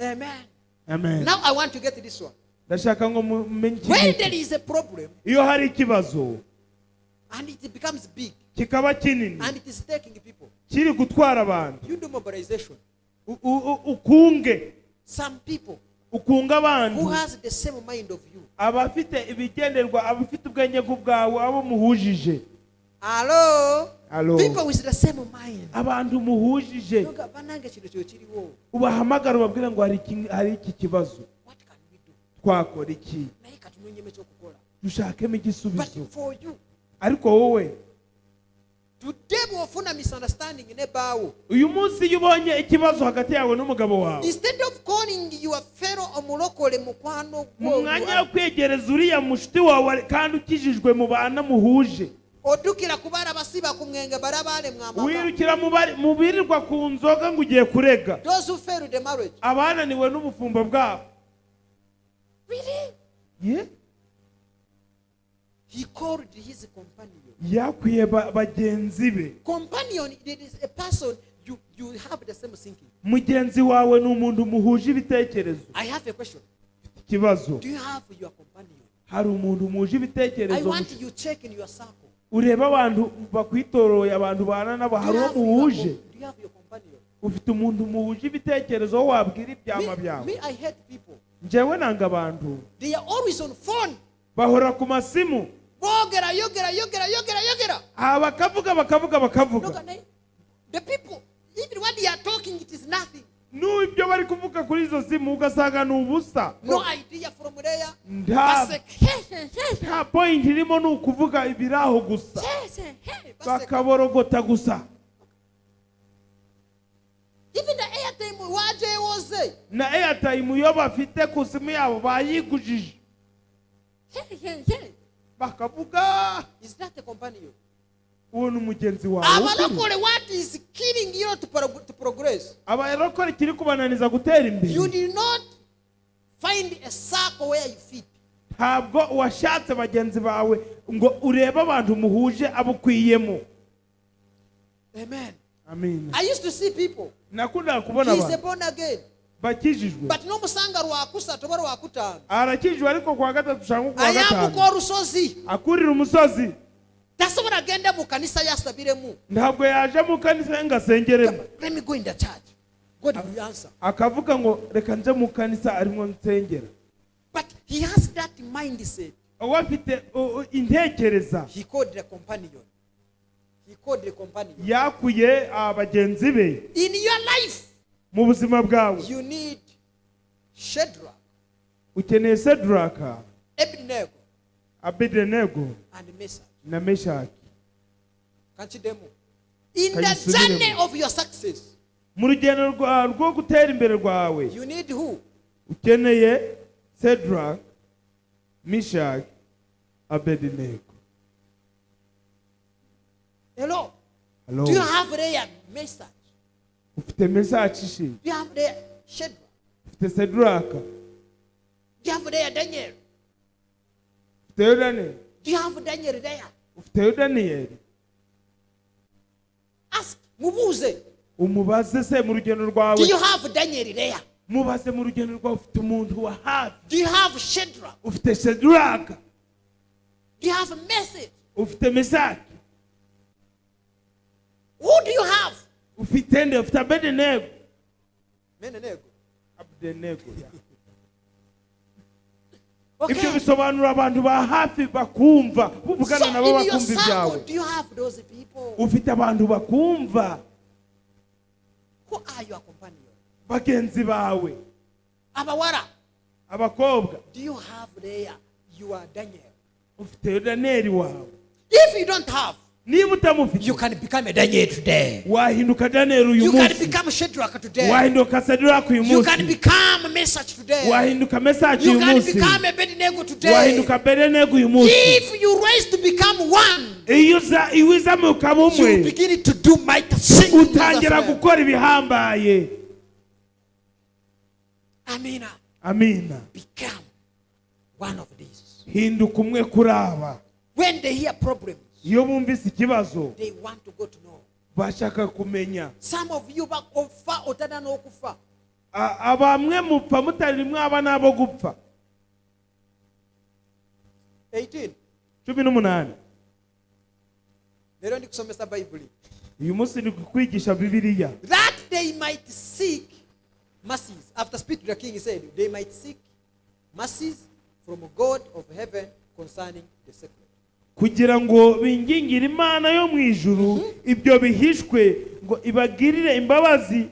Amen. Amen. Now I want to get to this one. Ndashaka ngo mumenye. When there is a problem, iyo hari ikibazo and it becomes big, kikaba kinini, and it is taking people, kiri gutwara abantu, you do mobilization. Ukunge some people ukunga abantu who has the same mind of you, abafite ibigenderwa, abafite ubwenge bwawe, abo muhujije. Hello? People with the same mind. Abantu muhujije. Ubahamagara ubabwira ngo hari iki kibazo. What can we do? Twakora iki? Dushakemo igisubizo. But for you, ariko wowe today we have misunderstanding in about. Uyu munsi yubonye ikibazo hagati yawe n'umugabo wawe. Instead of calling your fellow omulokole mukwano gwo, mwanya kwegereza uriya mushiti wawe kandi ukijijwe mu bana muhuje. Odukira kubara basiba kumwenge barabale mwamaka. Wirukira mubirirwa ku nzoga ngo ugiye kurega. Those who failed the marriage. Abana niwe n'ubufumbo bwabo. Really? Yeah. He called his companion. Yakwiye bagenzi be. Companion, it is a person you have the same thinking. Mugenzi wawe n'umuntu muhuje ibitekerezo. I have a question. Kibazo. Do you have your companion? Hari umuntu muhuje ibitekerezo. I want you check in your circle. Ureba abantu bakwitoroye, abantu bana nabo hari muhuje. Do you have your companion? Ufite umuntu muhuje ibitekerezo wabwira ibyama byawe. Me, I hate people. Njewe nanga abantu. They are always on phone. Bahora ku masimu. Bogera. Bakavuga. The people, even when they are talking, it is nothing. No, ibyo bari kuvuga kuri izo simu ugasanga n'ubusa. No idea from there. Nta point irimo n'ukuvuga ibiraho gusa. Bakaborogota gusa. Even the airtime waje was. Na airtime yo bafite ku simu yabo bayigujije. Bakavuga. Is that a companion? Uwo n'umugenzi wawe. Abarokore what is killing you to progress? Abarokore kiri kubananiza gutera imbere. You did not find a circle where you fit. Ntabwo washatse bagenzi bawe ngo urebe abantu muhuje abukwiyemo. Amen. Amen. I used to see people. Nakunda kubona abantu. He is born again. Bakijijwe. But no musanga rwakusa tobara wakutana. Arakijwe ariko kwa gatatu shangu kwa gatanu. Ayamuko rusozi. Akurira umusozi. Tasobora agenda mu kanisa yasabiremu. Ntabwo yaje mu kanisa ngasengeremo. Let me go in the church. God will answer. Akavuga ngo reka nje mu kanisa arimo nsengera. But he has that mindset. Awafite intekereza. He called the companion. Yakuye abagenzi be. In your life, mu buzima bwawe, you need Shadrach. Ukeneye Shadrach, Abednego, and Meshach. Na Meshach. Kanchi demo. In the journey of your success, mu rugendo rwo gutera imbere rwawe you need who? ukeneye Shadrach, Meshach, Abednego. Hello. Hello. Do you have their message? Ufite message shi? Do you have their Shadrach? Ufite Shadrach? Do you have their Daniel? Ufite Daniel? Do you have Daniel there? Ufite Daniel? Ask. Mubuze. Umubaze se mu rugendo rwawe. Do you have Daniel there? Mubaze mu rugendo rwawe ufite umuntu wa hafi. Do you have Shadrach? Ufite Shadrach? Do you have a message? Ufite Meshach? Who do you have? Ufite nde? Ufite Abednego? Abednego. Okay. Ibyo bisobanura abantu ba hafi bakumva buvugana nabo So in your bakumva ibyawe. circle, do you have those people? Ufite abantu bakumva Who are your companions? bagenzi bawe Abawara. abakobwa. Do you have there your Daniel? Ufite Daniel wawe. If you don't have, Niba utamufite you can become a Daniel today. wahinduka Daniel uyu You can munsi. become Shadrach today. Wahinduka Shadrach uyu You can munsi. become a message today. Wahinduka Meshach You uyu can munsi. become a Abednego today. Wahinduka Abednego uyu munsi. If you rise to become one, Iyo uzamuka you umwe begin to do mighty things. in Jesus' utangira name. gukora ibihambaye. Amina. Amina. Become one of these. Hinduka umwe kuri aba. When they hear problems, Iyo bumvise ikibazo they want to go to know. bashaka kumenya. Some of you bakofa otana no kufa. Abamwe mupfa mutari mwaba nabo gupfa. 18. 18. Lero ndi kusomesa Bible. Uyu munsi ni kwigisha Bibiliya. That they might seek mercies. After speaking to the king, he said, they might seek mercies from God of heaven concerning the secret. Kugira ngo bingingire Imana yo mu ijuru ibyo bihishwe ngo ibagirire imbabazi.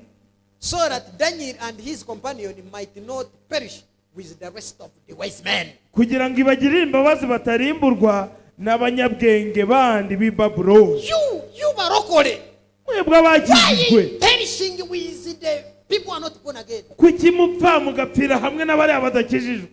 So that Daniel and his companion might not perish with the rest of the wise men. Kugira ngo ibagirire imbabazi batarimburwa n'abanyabwenge bandi b'i Babuloni. You barokore. Mwebwe abakijijwe. Why perishing with the people who are not born again? Kuki mupfa mugapfira hamwe n'abari badakijijwe?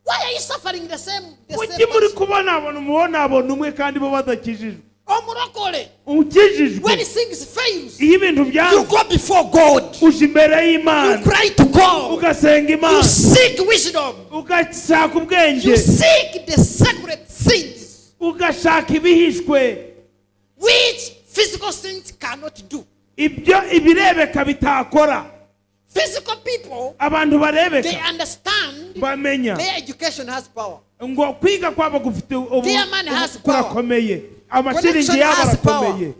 Why are you suffering the same Kuki muri kubona abantu mubona umwe kandi bo badakijijwe? Omurokore. Ukijijwe. When things fails, Iyo ibintu you byanze go before God. uje imbere You y'Imana cry to God. ugasenga You Imana seek wisdom. ugashaka You ubwenge seek the sacred things ugashaka ibihishwe which physical things cannot do. ibyo ibirebeka bitakora. Physical people, Abantu they barebeka understand bamenya their education has power. ngo kwiga kwabo gufite Their man has power. kurakomeye, amashiringi Connection yabo has power. arakomeye.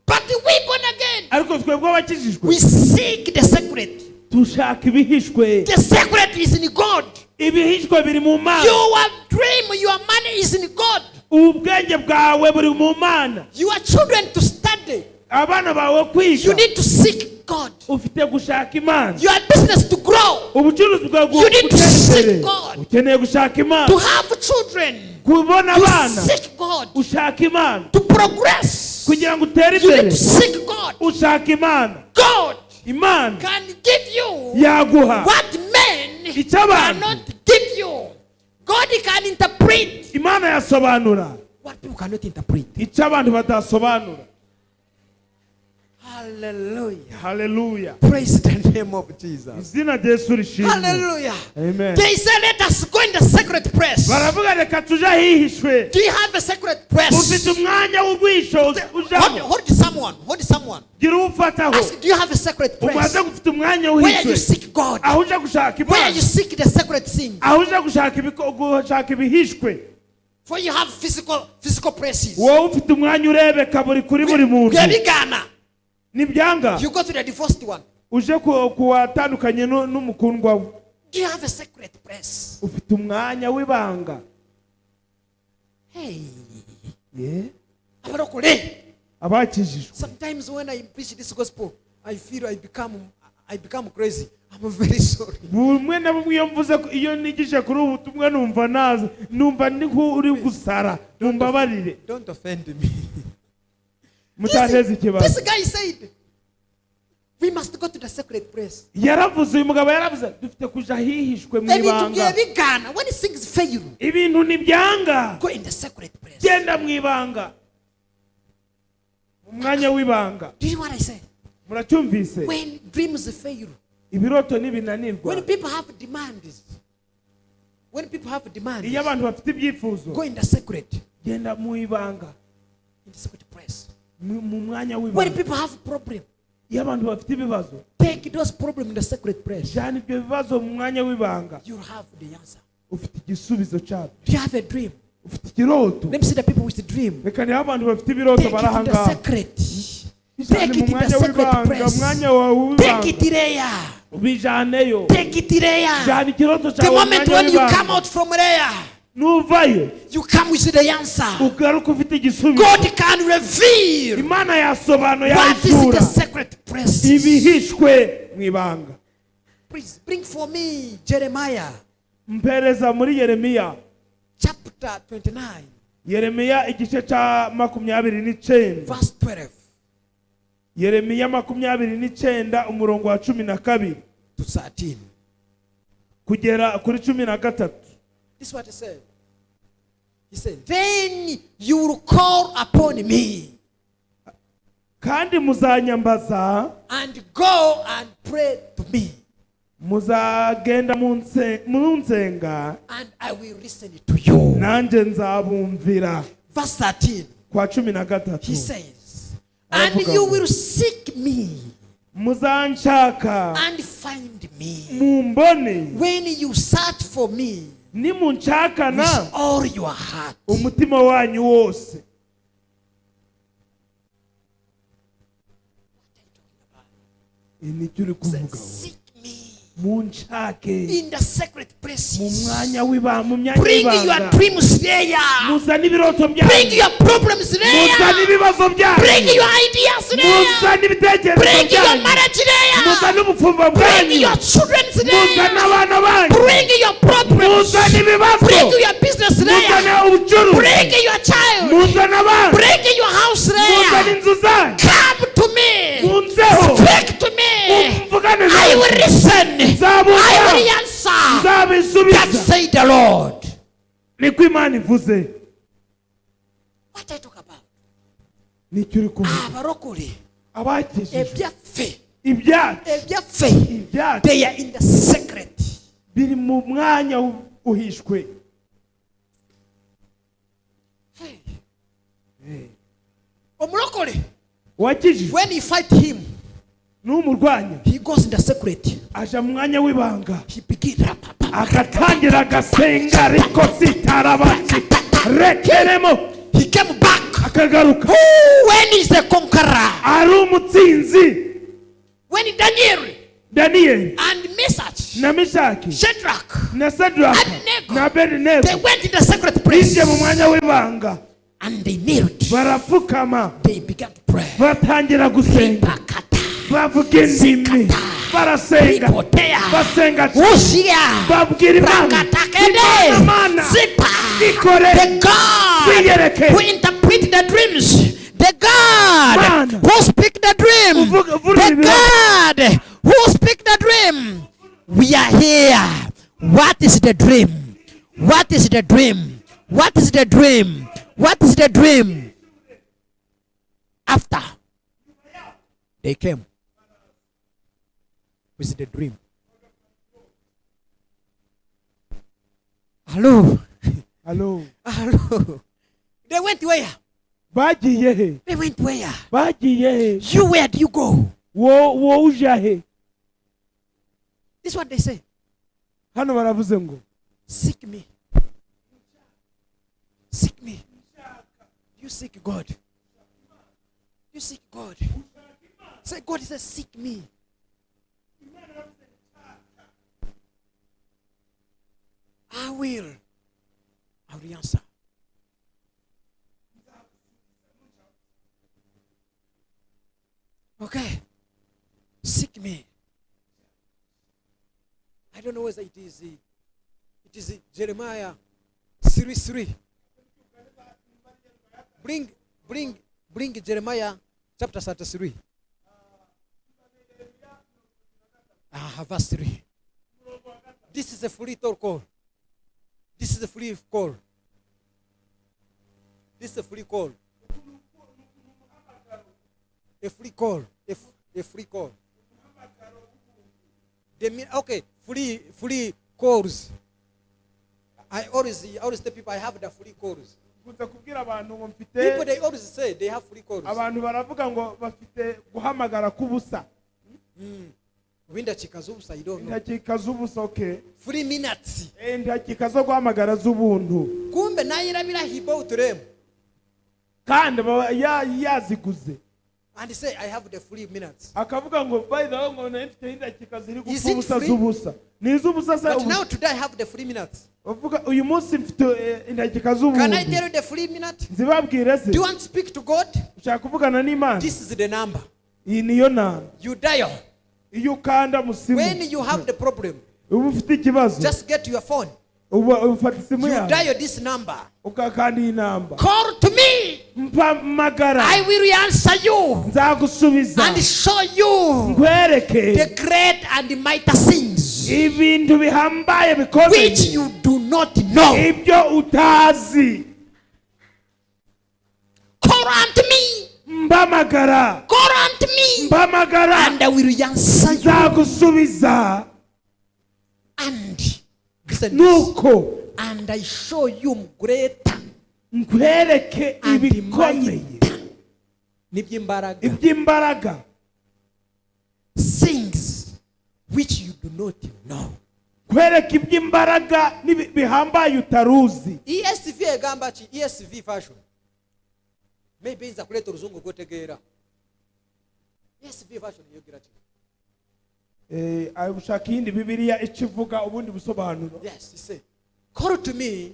But we born again, Ariko twebwe abakijijwe we seek the secret. dushaka ibihishwe. The secret is in God. Ibihishwe biri mu Mana. Your dream, your money is in God. Ubwenge bwawe buri mu Mana. Your children to study. Abana bawe You kwiga need to seek God. ufite gushaka Imana. Your business to grow. Ubucuruzi bwawe You need to gutera seek imbere God. ukeneye gushaka Imana. To have children. Kubona You abana seek God. ushaka Imana. To progress. Kugira ngo utere You need imbere to seek God. ushaka Imana. God Imana can give you yaguha what men icyo abantu cannot give you. God can interpret Imana yasobanura what people cannot interpret. icyo abantu batasobanura. Hallelujah. Haleluya. Praise the name of Jesus. Izina rya Yesu rishimwe. Hallelujah. Amen. They say, let us go in the secret place. Baravuga reka tuje ahihishwe. Do you have a secret place? Ufite umwanya w'urwisho ujamo. Hold someone. Hold someone. Gira ufataho. Ask, do you have a secret place? Umaze gufite umwanya Where you uhishwe. seek God. Aho uje gushaka Where Imana. you seek the secret thing. Aho uje gushaka ibihishwe. For you have physical places. Wowe ufite umwanya urebeka buri kuri buri muntu. Bigana. Nibyanga. You go to the divorced one. Uje kuwatandukanye n'umukundwa we. Do you have a secret place? Ufite umwanya w'ibanga. Hey. Yeah. Abakijijwe. Sometimes when I preach this gospel, I feel I become crazy. I'm very sorry. Bumwe na bumwe iyo mvuze iyo nigisha kuri ubu butumwa numva ndi uri gusara. Mumbabarire. Don't offend me. mutanteze ikibazo. This guy said, we must go to the secret place. Yaravuze, uyu mugabo yaravuze, dufite kuja hihishwe mu ibanga. When things fail, ibintu nibyanga, go in the secret place. genda mu ibanga, mu mwanya w'ibanga. Do you know what I say? Muracyumvise? When dreams fail, ibiroto nibinanirwa, when people have demands, iyo abantu bafite ibyifuzo, go in the secret. genda mu ibanga, in the secret place. mu mwanya w'ibanga. When people have problems, iyo abantu bafite ibibazo, take those problems in the secret place. jana ibyo bibazo mu mwanya w'ibanga, you have the answer. ufite igisubizo cyabyo. Do you have a dream? ufite ikiroto. Let me see the people with the dream. reka niho abantu bafite ibiroto bari aha ngaha. Take it in the secret. Take it in the secret place. Take it there. Ubijaneyo. Take it there. Jana ikiroto The moment when you come out from there, nuvayo, you come with the answer. ugaruka ufite igisubizo. God can reveal Imana yasobanura what is yahishura the secret place. ibihishwe mu ibanga. Please bring for me Jeremiah mpereza muri Yeremiya chapter 29 Yeremiya igice cya 29, verse 12 Yeremiya 29 umurongo wa 12 to 13. kugera kuri 13. This is what he said. He said, then you will call upon me kandi muzanyambaza and go and pray to me, muzagenda mu nsenga and I will listen to you. nanjye nzabumvira. Verse 13. kwa 13 He says, and you will seek me muzanshaka and find me mumbone when you search for me nimunshakana with all your heart. umutima wanyu wose. Nicyo uri kuvuga. Seek me munshake in the secret mu places. mwanya w'ibanga, mu myanya Bring your y'ibanga. dreams there. muzana ibiroto Bring byanyu, your problems muzana there. ibibazo byanyu, Bring your ideas there. muzana ibitekerezo Bring your byanyu, marriage there. muzana ubufumbo Bring bwanyu, your children muzana there. abana banyu, Bring your problems. muzana ibibazo, Bring your business muzana there. ubucuruzi, Bring your child. muzana abana, Bring your house muzana there. inzu zanyu, Come to me. munzeho, Speak to me. muvugane I will nawe, listen. nzabumva, I will answer. That nzabisubiza. say the Lord. niko Imana ivuze. What I talk about? nicyo uri kuvuga. Abarokore. abakijijwe Ebyaffe. ibyacu Ebyaffe. ibyacu They are in the secret. biri mu mwanya uhishwe. Omurokore. wakijijwe When you fight him, n'umurwanya he goes in the secret. aja mu mwanya w'ibanga, He begins. agatangira agasenga ariko sitarabaki rekeremo, He came back. akagaruka Who when is the conqueror? ari umutsinzi. When Daniel Daniyeli and Meshach, na Meshaki Shadrach, na Sadraka Abednego, na Abednego they went in the secret place binjiye mu mwanya w'ibanga, and they knelt. barapfukama, They began to pray. batangira gusenga, bavuga indimi, barasenga, basenga Ushia, babwira Imana, Rakatakede, Imana Zipa, ikore the God twiyereke, who interpret the dreams, the God Mana. who speak the dream, the God who speak the dream. We are here. What is the dream? What is the dream? What is the dream? What is the dream? After they came with the dream. Hello. Hello. Hello. They went where? bagiye he? They went where? bagiye he? You, where do you go? wo uja he? This is what they say. hano baravuze ngo Seek me. Seek me. You seek God. You seek God. Say, God says, seek me. I will answer. Okay. Seek me. I don't know whether it is Jeremiah 3:3. Bring Jeremiah Chapter 33. Verse 3. This is a free call. This is a free call. This is a free call. A free call. A free call. They mean, okay, free calls. I always tell people I have the free calls. People, they always say they have free calls. Abantu baravuga ngo bafite guhamagara kubusa. Windachika zubusa, you don't know. Ndakika zubusa, okay. Free minutes. Ndakika zo guhamagara z'ubuntu. Kumbe nayirabira hibo uturemo. Kandi yaziguze. And he say I have the free minutes. Akavuga ngo by the way ngo nafite ndakika ziri gufubusa zubusa. Ni zubusa sa. But now today I have the free minutes. Uvuga uyu munsi mfite ndakika z'ubuntu. Can I tell you the free minute? Nzibabwire se. Do you want to speak to God? Ushaka kuvugana n'Imana. This is the number. Iyi niyo namba. You dial. Iyo kanda musimu. When you have the problem, ubu ufite ikibazo. just get your phone. Ufata simu You yawe. dial this number. Ukakanda iyi namba. Call to me. Mpamagara. I will answer you. Nzagusubiza. And show you Nkwereke. the great and mighty things Ibintu bihambaye bikomeye. which you do not know. Ibyo utazi. Call unto me. Mpamagara. Call unto me. Mpamagara. And I will answer you. Nzagusubiza. And listen, Nuko. and I show you greater Nkwereke and ibikomeye. n'iby'imbaraga Iby'imbaraga. things which you do not know. Nkwereke iby'imbaraga bihambaye utaruzi. ESV egamba ki? ESV version. Maybe nza kuleta uruzungu rwotegeera. ESV version yogira ki? Ushaka iyindi Bibiliya ikivuga ubundi busobanuro. Yes, he said, call to me.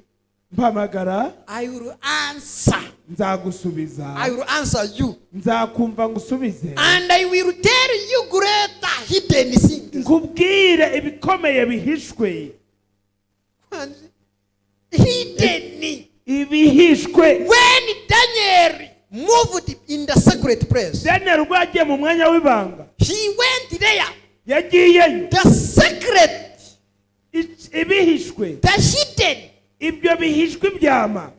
Mpamagara. I will answer. Nzagusubiza. I will answer you. Nzakumva ngusubize. And I will tell you greater hidden things. Nkubwire ibikomeye bihishwe. Hidden. Ibihishwe. When Daniel moved in the sacred place, Daniel ubwo yagiye mu mwanya w'ibanga. he went there. Yagiyeyo. The secret, Ibihishwe. the hidden. Ibyo bihishwe ibyama.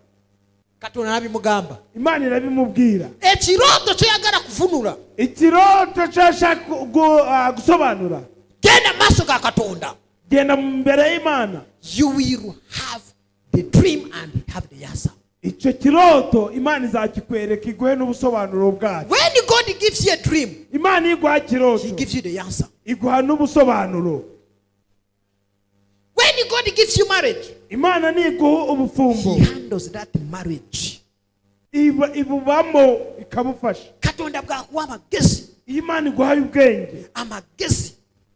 Katonda nabimugamba. Imana irabimubwira. Ekiroto kyo yagala kuvunula. Ikiroto cyashaka gusobanura. Genda maso ga Katonda. Genda mbere y'Imana. You will have the dream and have the answer. Icyo kiroto Imana izakikwereka iguhe n'ubusobanuro bwayo. When God gives you a dream, Imana iguha kiroto. He gives you the answer. Iguha n'ubusobanuro. When God gives you marriage, Imana niguha ubufumbo. He handles that marriage. Ibubamo ikabufasha. Katonda bwakuwa amagezi. Imana iguhaye ubwenge. Amagezi.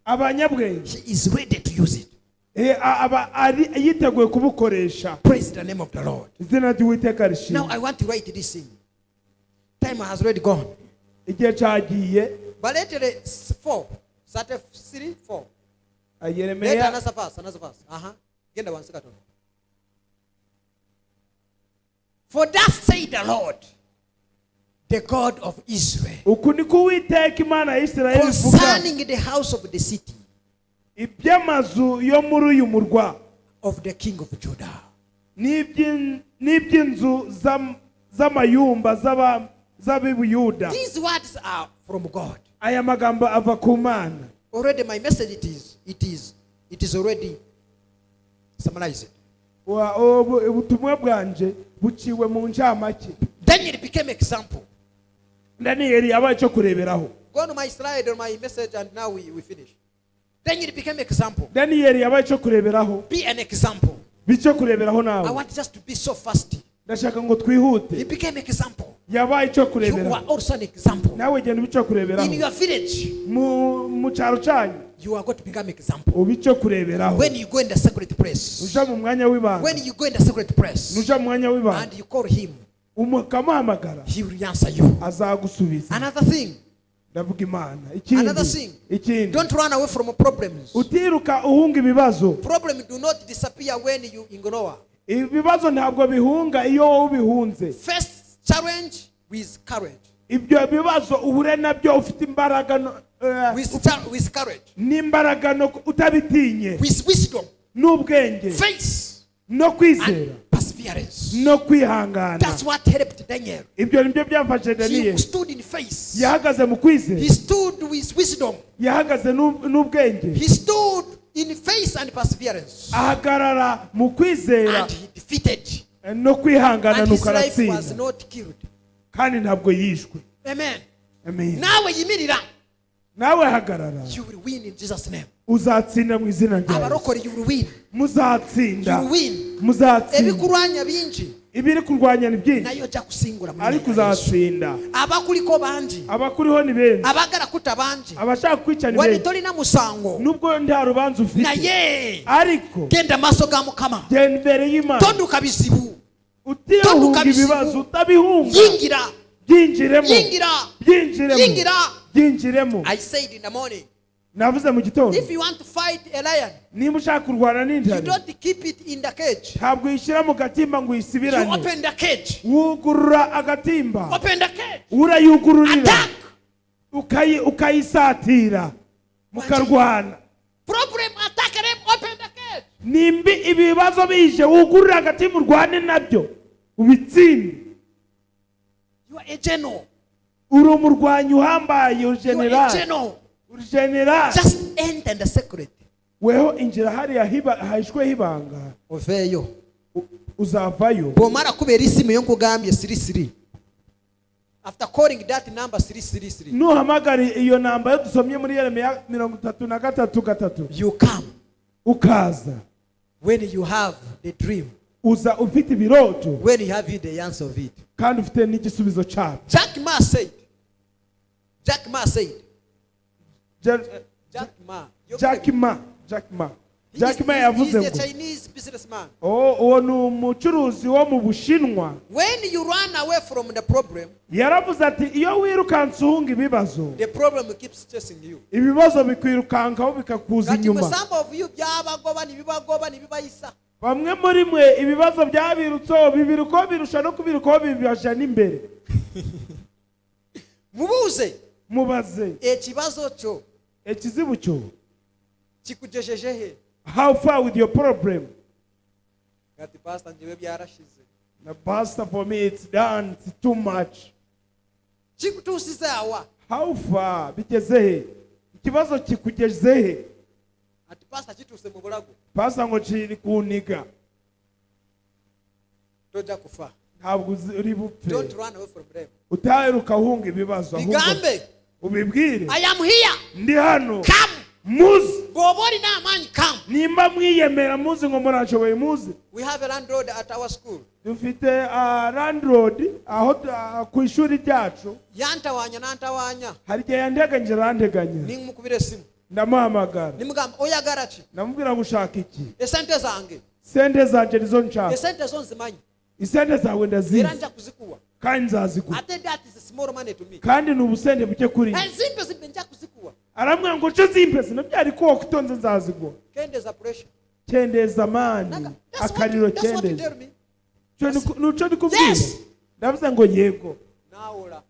Abanyabwenge. He is ready to use it. Aba yiteguye kubukoresha. Praise the name of the Lord. Izina ry'Uwiteka rishimwe. Now I want to write this thing. Time has already gone. Igihe cyagiye. But later 4, 33, 4. Later Yeremiya. another verse. Genda one second. For thus said the Lord, the God of Israel, Uku niko Uwiteka Imana ya Isirayeli ivuga. concerning the house of the city Iby'amazu yo muri uyu murwa. of the king of Judah. N'iby'inzu z'amayumba z'ab'Ubuyuda. These words are from God. Aya magambo ava ku Mana. Already my message it is already summarized. Ubutumwa bwanje buciwe mu ncamake. Daniel became example. Daniel yabaye cyo kureberaho. Go to my slide on my message and now we finish. Daniel became example. Daniel yabaye cyo kureberaho. Be an example. Bico kureberaho nawe. I want just to be so fast. Ndashaka ngo twihute. He became example. Yabaye cyo You kureberaho. are also an example. Nawe genda bico kureberaho. In your village, mu cyaro cyanyu. you are going to become example. Ubico kureberaho. When you go in the sacred place, Uja mu mwanya w'ibanga. when you go in the sacred place Nuja mu mwanya w'ibanga. and you call him, Umukamuhamagara. he will answer you. Azagusubiza. Another thing, Ndavuga Imana. another thing, Ikindi. don't run away from problems. Utiruka uhunga ibibazo. Problems do not disappear when you ignore. Ibibazo ntabwo bihunga iyo wowe ubihunze. First challenge with courage. ibyo bibazo uhure nabyo ufite imbaraga with courage, n'imbaraga no utabitinye with wisdom, n'ubwenge faith, no kwizera and perseverance. no kwihangana. That's what helped Daniel. Ibyo nibyo byafashe He Daniel. stood in faith. Yahagaze mu kwizera, He stood with wisdom. yahagaze n'ubwenge, He stood in faith and perseverance. ahagarara mu kwizera And he defeated. no kwihangana And his life was n'ukaratsinda, not killed. kandi ntabwo yishwe. Amen. Amen. Nawe yimirira. Nawe hagarara, You will win in Jesus' name. uzatsinda mu izina rya Yesu. Abarokore, you will win. Muzatsinda, You will win. muzatsinda. Ebikurwanya bingi Ibiri kurwanya ni byinshi, nayo jya kusingura mu ariko mwanya wa Yesu. uzatsinda. Abakuliko bangi, Abakuriho ni benshi, abagala kuta bangi, abashaka kwica ni wali benshi, tolina musango, nubwo nta rubanza ufite, naye ariko genda maaso ga Mukama. genda imbere y'Imana, Tonduka bizibu, utihunga ibibazo, utabihunga, yingira, byinjiremo, yingira, byinjiremo, yingira. byinjiremo. I said in the morning, Navuze mu gitondo, if you want to fight a lion, niba ushaka kurwana you n'intare, don't keep it in the cage. ntabwo uyishyira mu gatimba ngo You uyisibirane, open the cage. wugurura agatimba, Open the cage. urayugururira, Attack. ukayisatira, mukarwana. Problem, attack them. Open the cage. Nimba ibibazo bije, wugurura agatimba urwane nabyo, ubitsinde. You are a general. Uri umurwanyi uhambaye, uri You are a general, general. uri general. Just enter the secret. Weho injira hariya hahishweho ibanga, Oveyo. uzavayo. Bomara kubera isimu yo nkugambye siri. After calling that number 333, Nuhamagara iyo namba yo dusomye muri Yeremiya 33:3, you come ukaza. when you have the dream, Uza ufite ibiroto, when you have the answer of it. kandi ufite n'igisubizo cyabyo. Jack Ma said, Jack Ma, yavuze he's a ngo, Chinese businessman. uwo ni umucuruzi wo mu Bushinwa. When you run away from the problem, Yaravuze ati iyo wirukanse uhunga ibibazo, the problem keeps chasing you. ibibazo bikwirukankaho bikakuza Kati inyuma. some of you byabagoba nibibayisa. Bamwe muri mwe ibibazo byabirutseho bibiruko birusha no kubiruko bibasha n'imbere. Mubuze Mubaze ekibazo cyo ekizibu cyo, kikujejeje he? how far with your problem? Kati pastor njiwe byarashize. Na pastor, for me it's done, it's too much. Kikutusize awa. How far? Bigeze he? Ikibazo kikugeze he? Ati pastor kituse mu bulago. Pastor ngo kiri kuniga, Toja kufa. ntabwo uri bupfe. Don't run away from them. Utaheruka uhunga ibibazo, ahubwo Bigambe, ubibwire, I am here. ndi hano, Come. muzi. Bobori na manyi, come. Nimba mwiyemera muzi ngo murashoboye muzi. We have a landlord at our school. Dufite landlord aho ku ishuri ryacu, Yantawanya nantawanya. hari igihe yanteganyije aranteganya, Nimukubire simu. ndamuhamagara, Nimugamba oyagara ki? ndamubwira gushaka iki. Esente zange. Sente zanjye nizo nshaka, Esente zo nzimanyi. isente zawe ndazizi Era nja kuzikuwa. kandi nzazigura, Ate that is small money to me. kandi ni ubusente buke kuri njye. Enzimbe zimbe nja kuzikuwa. Aramubwira ngo cyo zimpese nabyari ko kutonze nzazigura. Kende za pressure. Kendeza mani, akariro That's what you kendeza. tell me. Nuco ndikubwira. Yes. Ndavuze ngo yego. Naola.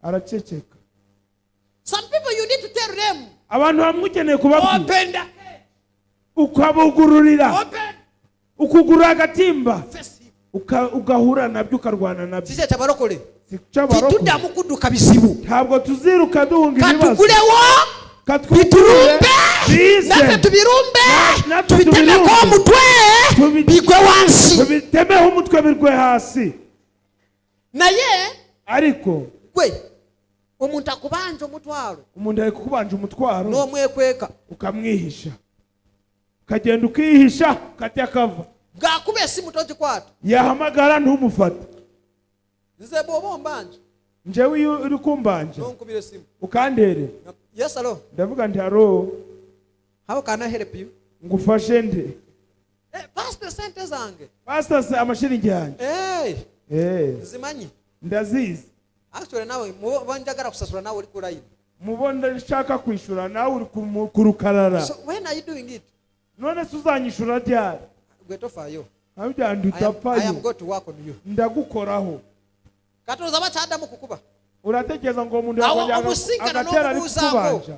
Araceceka. Some people you need to tell them. Abantu bamwe ukeneye kubabwira, Open the ukabugururira, open. ukugura agatimba, Face him. ugahura nabyo ukarwana nabyo. Sije tabarokole. Sicabaroko, Tituda mukuduka bizibu. ntabwo tuziruka duhunga ibibazo. Katukulewo. Katwugurure, Biturumbe. bize, Nafe tubirumbe. natwe Tubiteme tubirumbe. ko mutwe. Bigwe wansi. tubitemeho umutwe birwe hasi. Naye Ariko gwe omuntu akubanja omutwalo umuntu ari kukubanja umutwaro, n'omwekweka ukamwihisha, ukagenda ukihisha kati akava, bwakuba esimu togikwata. yahamagara ntumufate. Nze bw'oba ombanja Njyewe iyo uri kumbanja n'onkubira esimu. ukandere, Yes, hello. ndavuga nti haro, How can I help you? ngufashe nde? Pastor sente zange. Pastor, amashiringi yanjye Zimanyi. ndazizi. Actually nawe banjagara kusasura nawe uri kuri line. Mubona nshaka kwishura nawe uri kurukarara. So when are you doing it? None se uzanyishura ryari? Gwetofayo. Nabyo I am utapfayo, going to work on you. ndagukoraho. Katoza bachada mukukuba. uratekereza ngo umuntu Aho yakongera ubusinkana agatera ari n'okubuuzaako. kubanja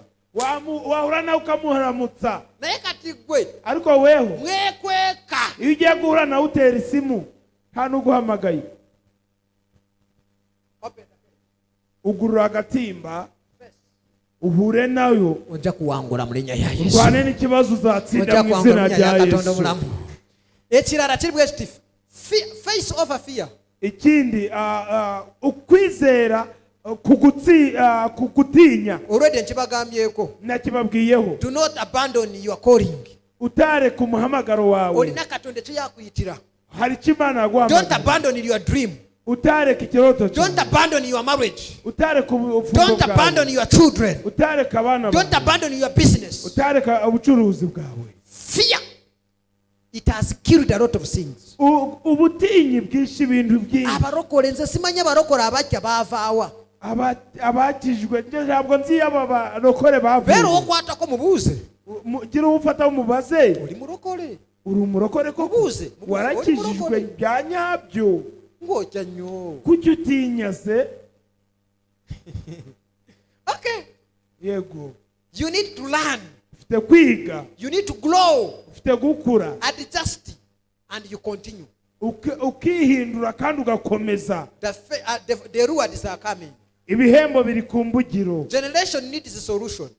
wahura nawe ukamuharamutsa naye kati gwe ariko weho mwekweka iyo ugiye guhura nawe utera isimu nta n'uguhamagaye ugurura agatimba uhure nayo ojja kuwangula mu linnya lya Yesu. urwane n'ikibazo uzatsinda mu izina rya Yesu. Ekirala kiri bwe kiti face over fear. Ikindi ukwizera kugutinya Already nkibagambyeko. nakibabwiyeho Do not abandon your calling. utare ku muhamagaro wawe Olina Katonda kye yakuyitira. hari kimana Don't yaguhamagara abandon your dream. utare ku kiroto Don't cyawe abandon your marriage. utare ku bufungo Don't abandon bwawe your children. utare ku abana Don't bawe abandon your business. utare ku ubucuruzi bwawe. Fear. It has killed a lot of things. Ubutinyi bwinshi ibintu byinshi Abarokole nze simanya barokole abajja bavaawa. abakijwe ntabwo nzi aba barokore bavuye Beera okwatako mubuuze. gira ufata umubaze Oli murokole. uri umurokore ko Mubuuze. warakijijwe bya nyabyo Ngojja nnyo. kuki utinya se Okay. yego You need to learn. ufite kwiga You need to grow. ufite gukura Adjust. And you continue. ukihindura kandi ugakomeza The rewards are coming. ibihembo biri ku mbugiro Generation needs a solution.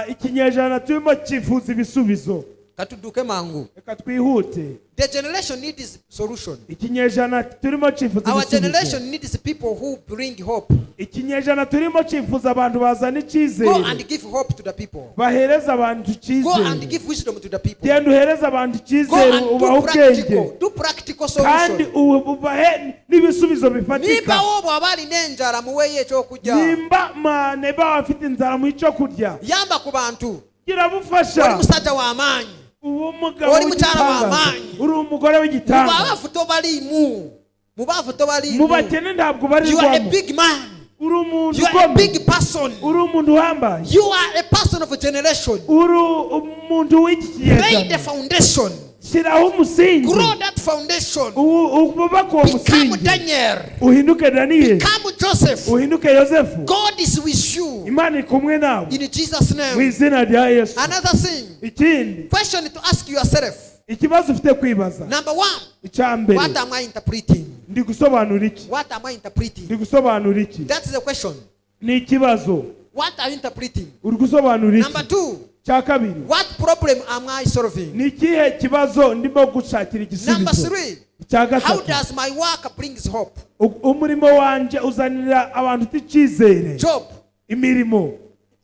ikinyejana turimo cyifuza ibisubizo Katuduke mangu. reka twihute The generation needs solution. ikinyejana turimo cyifuza Our ibisubizo generation needs people who bring hope. ikinyejana turimo cyifuza abantu bazana Go icyizere and give hope to the people. bahereza abantu Go and icyizere give wisdom to the people. genda uhereza abantu Go icyizere and ubaha ubwenge do practical kandi solution. ubahe n'ibisubizo bifatika Nimba wobo abali n'enjala muweeyo ekyokulya. nimba mane bafite inzara mu icyo kurya Yamba ku bantu. gira Oli bufasha musajja w'amaanyi. uwo mugabo Oli mukyala w'igitangaza w'amaanyi. uri umugore w'igitangaza Mubaafu tobaliimu. Mubaafu mu tobaliimu. bakene ntabwo You are a barirwamo big man. uri umuntu You are a ukomeye big person. uri umuntu wambaye You are a person of a generation. uri umuntu w'iki Lay the kinyejana foundation. shyiraho umusingi Grow that foundation. ubaka uwo Become musingi Daniel. uhinduke daniyeli Become Joseph. uhinduke yosefu God is with you. imana iri kumwe nawe In Jesus' mu name. izina rya yesu Another thing. ikindi Question to ask yourself. ikibazo ufite kwibaza Number one. icya mbere What am I interpreting? ndi gusobanura iki What am I interpreting? ndi gusobanura iki That's the question. ni ikibazo What are you interpreting? uri gusobanura Number iki two. cya kabiri What problem am I solving? ni ikihe kibazo ndimo gushakira Number igisubizo three. icya How gatatu does my work brings hope? umurimo wanjye uzanira abantu icyizere Job. imirimo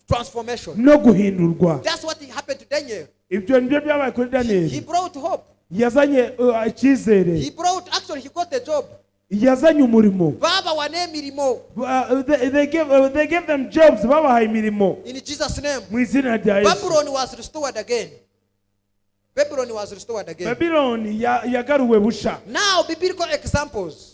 Transformation. no guhindurwa That's what happened to Daniel. ibyo nibyo byabaye kuri He daniyeli brought hope. yazanye icyizere He got a job. yazanye umurimo Baba wanemirimo. they gave them jobs babahaye imirimo In Jesus' name. mu izina rya yesu Babylon was restored again. Babylon was restored again. babiloni yagaruwe busha Now, biblical examples.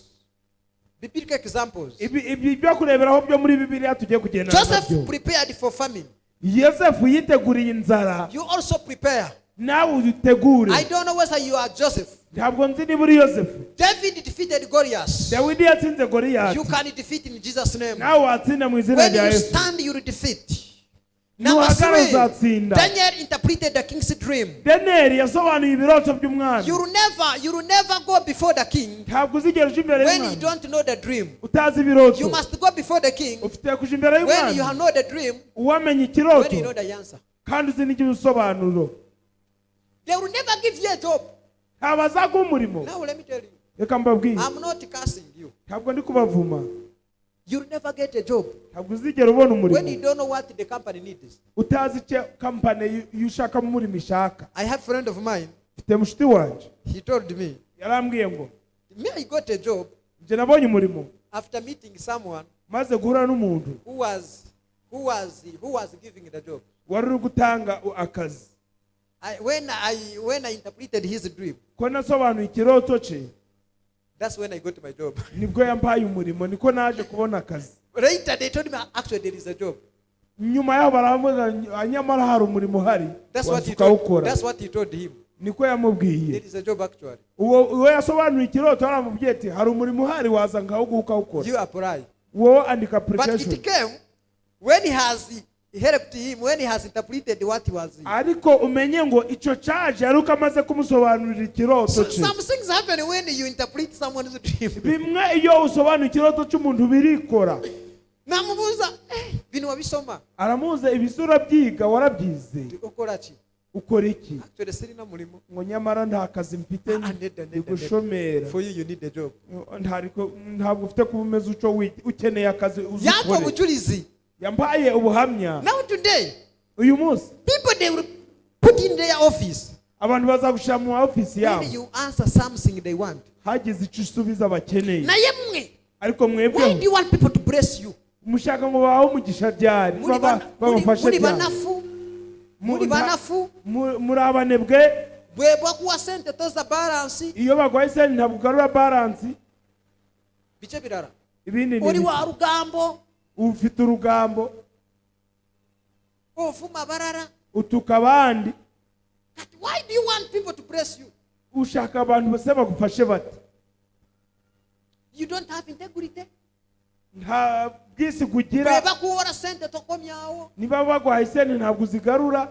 Biblical examples. ibi byo kureberaho byo muri bibiliya tugiye kugenda Joseph prepared for famine. yosefu yiteguriye inzara You also prepare. nawe uyitegure I don't know whether you are Joseph. ntabwo nzi niba uri yosefu David defeated Goliath. dawidi yatsinze goliyati You can defeat in Jesus' name. nawe watsinda mu izina When rya you yesu stand, you will defeat. Number nuhagara three, uzatsinda Daniel interpreted the king's dream. daniyeli yasobanuye ibiroto by'umwami You will never go before the king ntabwo uzigera uja imbere when you y'umwami don't know the dream. utazi ibiroto You must go before the king ufite kuja imbere when you y'umwami know the dream, uwamenye when you ikiroto know the answer. kandi uzi n'igisobanuro They will never give you a job. ntabwo azaguha umurimo Now let me tell you, reka mbabwire I'm not cursing you. ntabwo ndi kubavuma You'll never get a job ntabwo uzigera ubona when you umurimo don't know what the company needs. utazi icyo kampani y'ushaka mu murimo ishaka I have a friend of mine. mfite mushiti wanjye He told me, yarambwiye ngo me, I got a job njye nabonye umurimo after meeting someone maze guhura n'umuntu who was giving the job. wari uri gutanga akazi When I interpreted his dream, ko nasobanuye ikiroto cye that's when I got my job. nibwo yampaye umurimo niko naje kubona akazi Later they told me actually there is a job. nyuma yaho baravuga nyamara hari umurimo uhari waza ukawukora That's what he told him. niko yamubwiye There is a job actually. uwo yasobanuye ikiroto aramubwiye ati hari umurimo uhari waza ukawukora You apply. wowe andika But application. it came when he has helped him, when he has interpreted what he was. Ariko umenye ngo icyo cyaje ari uko amaze kumusobanurira ikiroto So cye. some things happen when you interpret someone's dream. Bimwe iyo usobanura ikiroto cy'umuntu birikora. Namubuza, bino wabisoma. Aramuze ibisura byiga warabyize. Ukora ki? Ukora iki? Actually siri na mulimo. Ngo nyamara nta kazi mfite gushomera. For you need a job. Ntabwo ufite kuba umeze uco ukeneye akazi Yako uzikore. bujulizi. Yambaye ubuhamya. Now today, Uyu munsi people they will put in their office. abantu bazagushira mu office yabo. When you answer something they want. Hagize icyo usubiza bakeneye. Na yemwe. Ariko Why mwebwe do you want people to bless you? mushaka ngo bawe umugisha ryari babafashe Muri ryari banafu. Muri banafu. muri abanebwe Bwebwa kuwa sente toza balance. iyo bagwaye sente ntabwo ugarura balance. Bice birara. Ibindi Uri ni wa rugambo. ufite urugambo. Ofuma barara. Utuka abandi. Why do you want people to bless you? Ushaka abantu bose bagufashe bate? You don't have integrity. Nta bwisi kugira. Bwebwa kuwora sente tokomyawo. Niba bagwaye sente ntabwo uzigarura.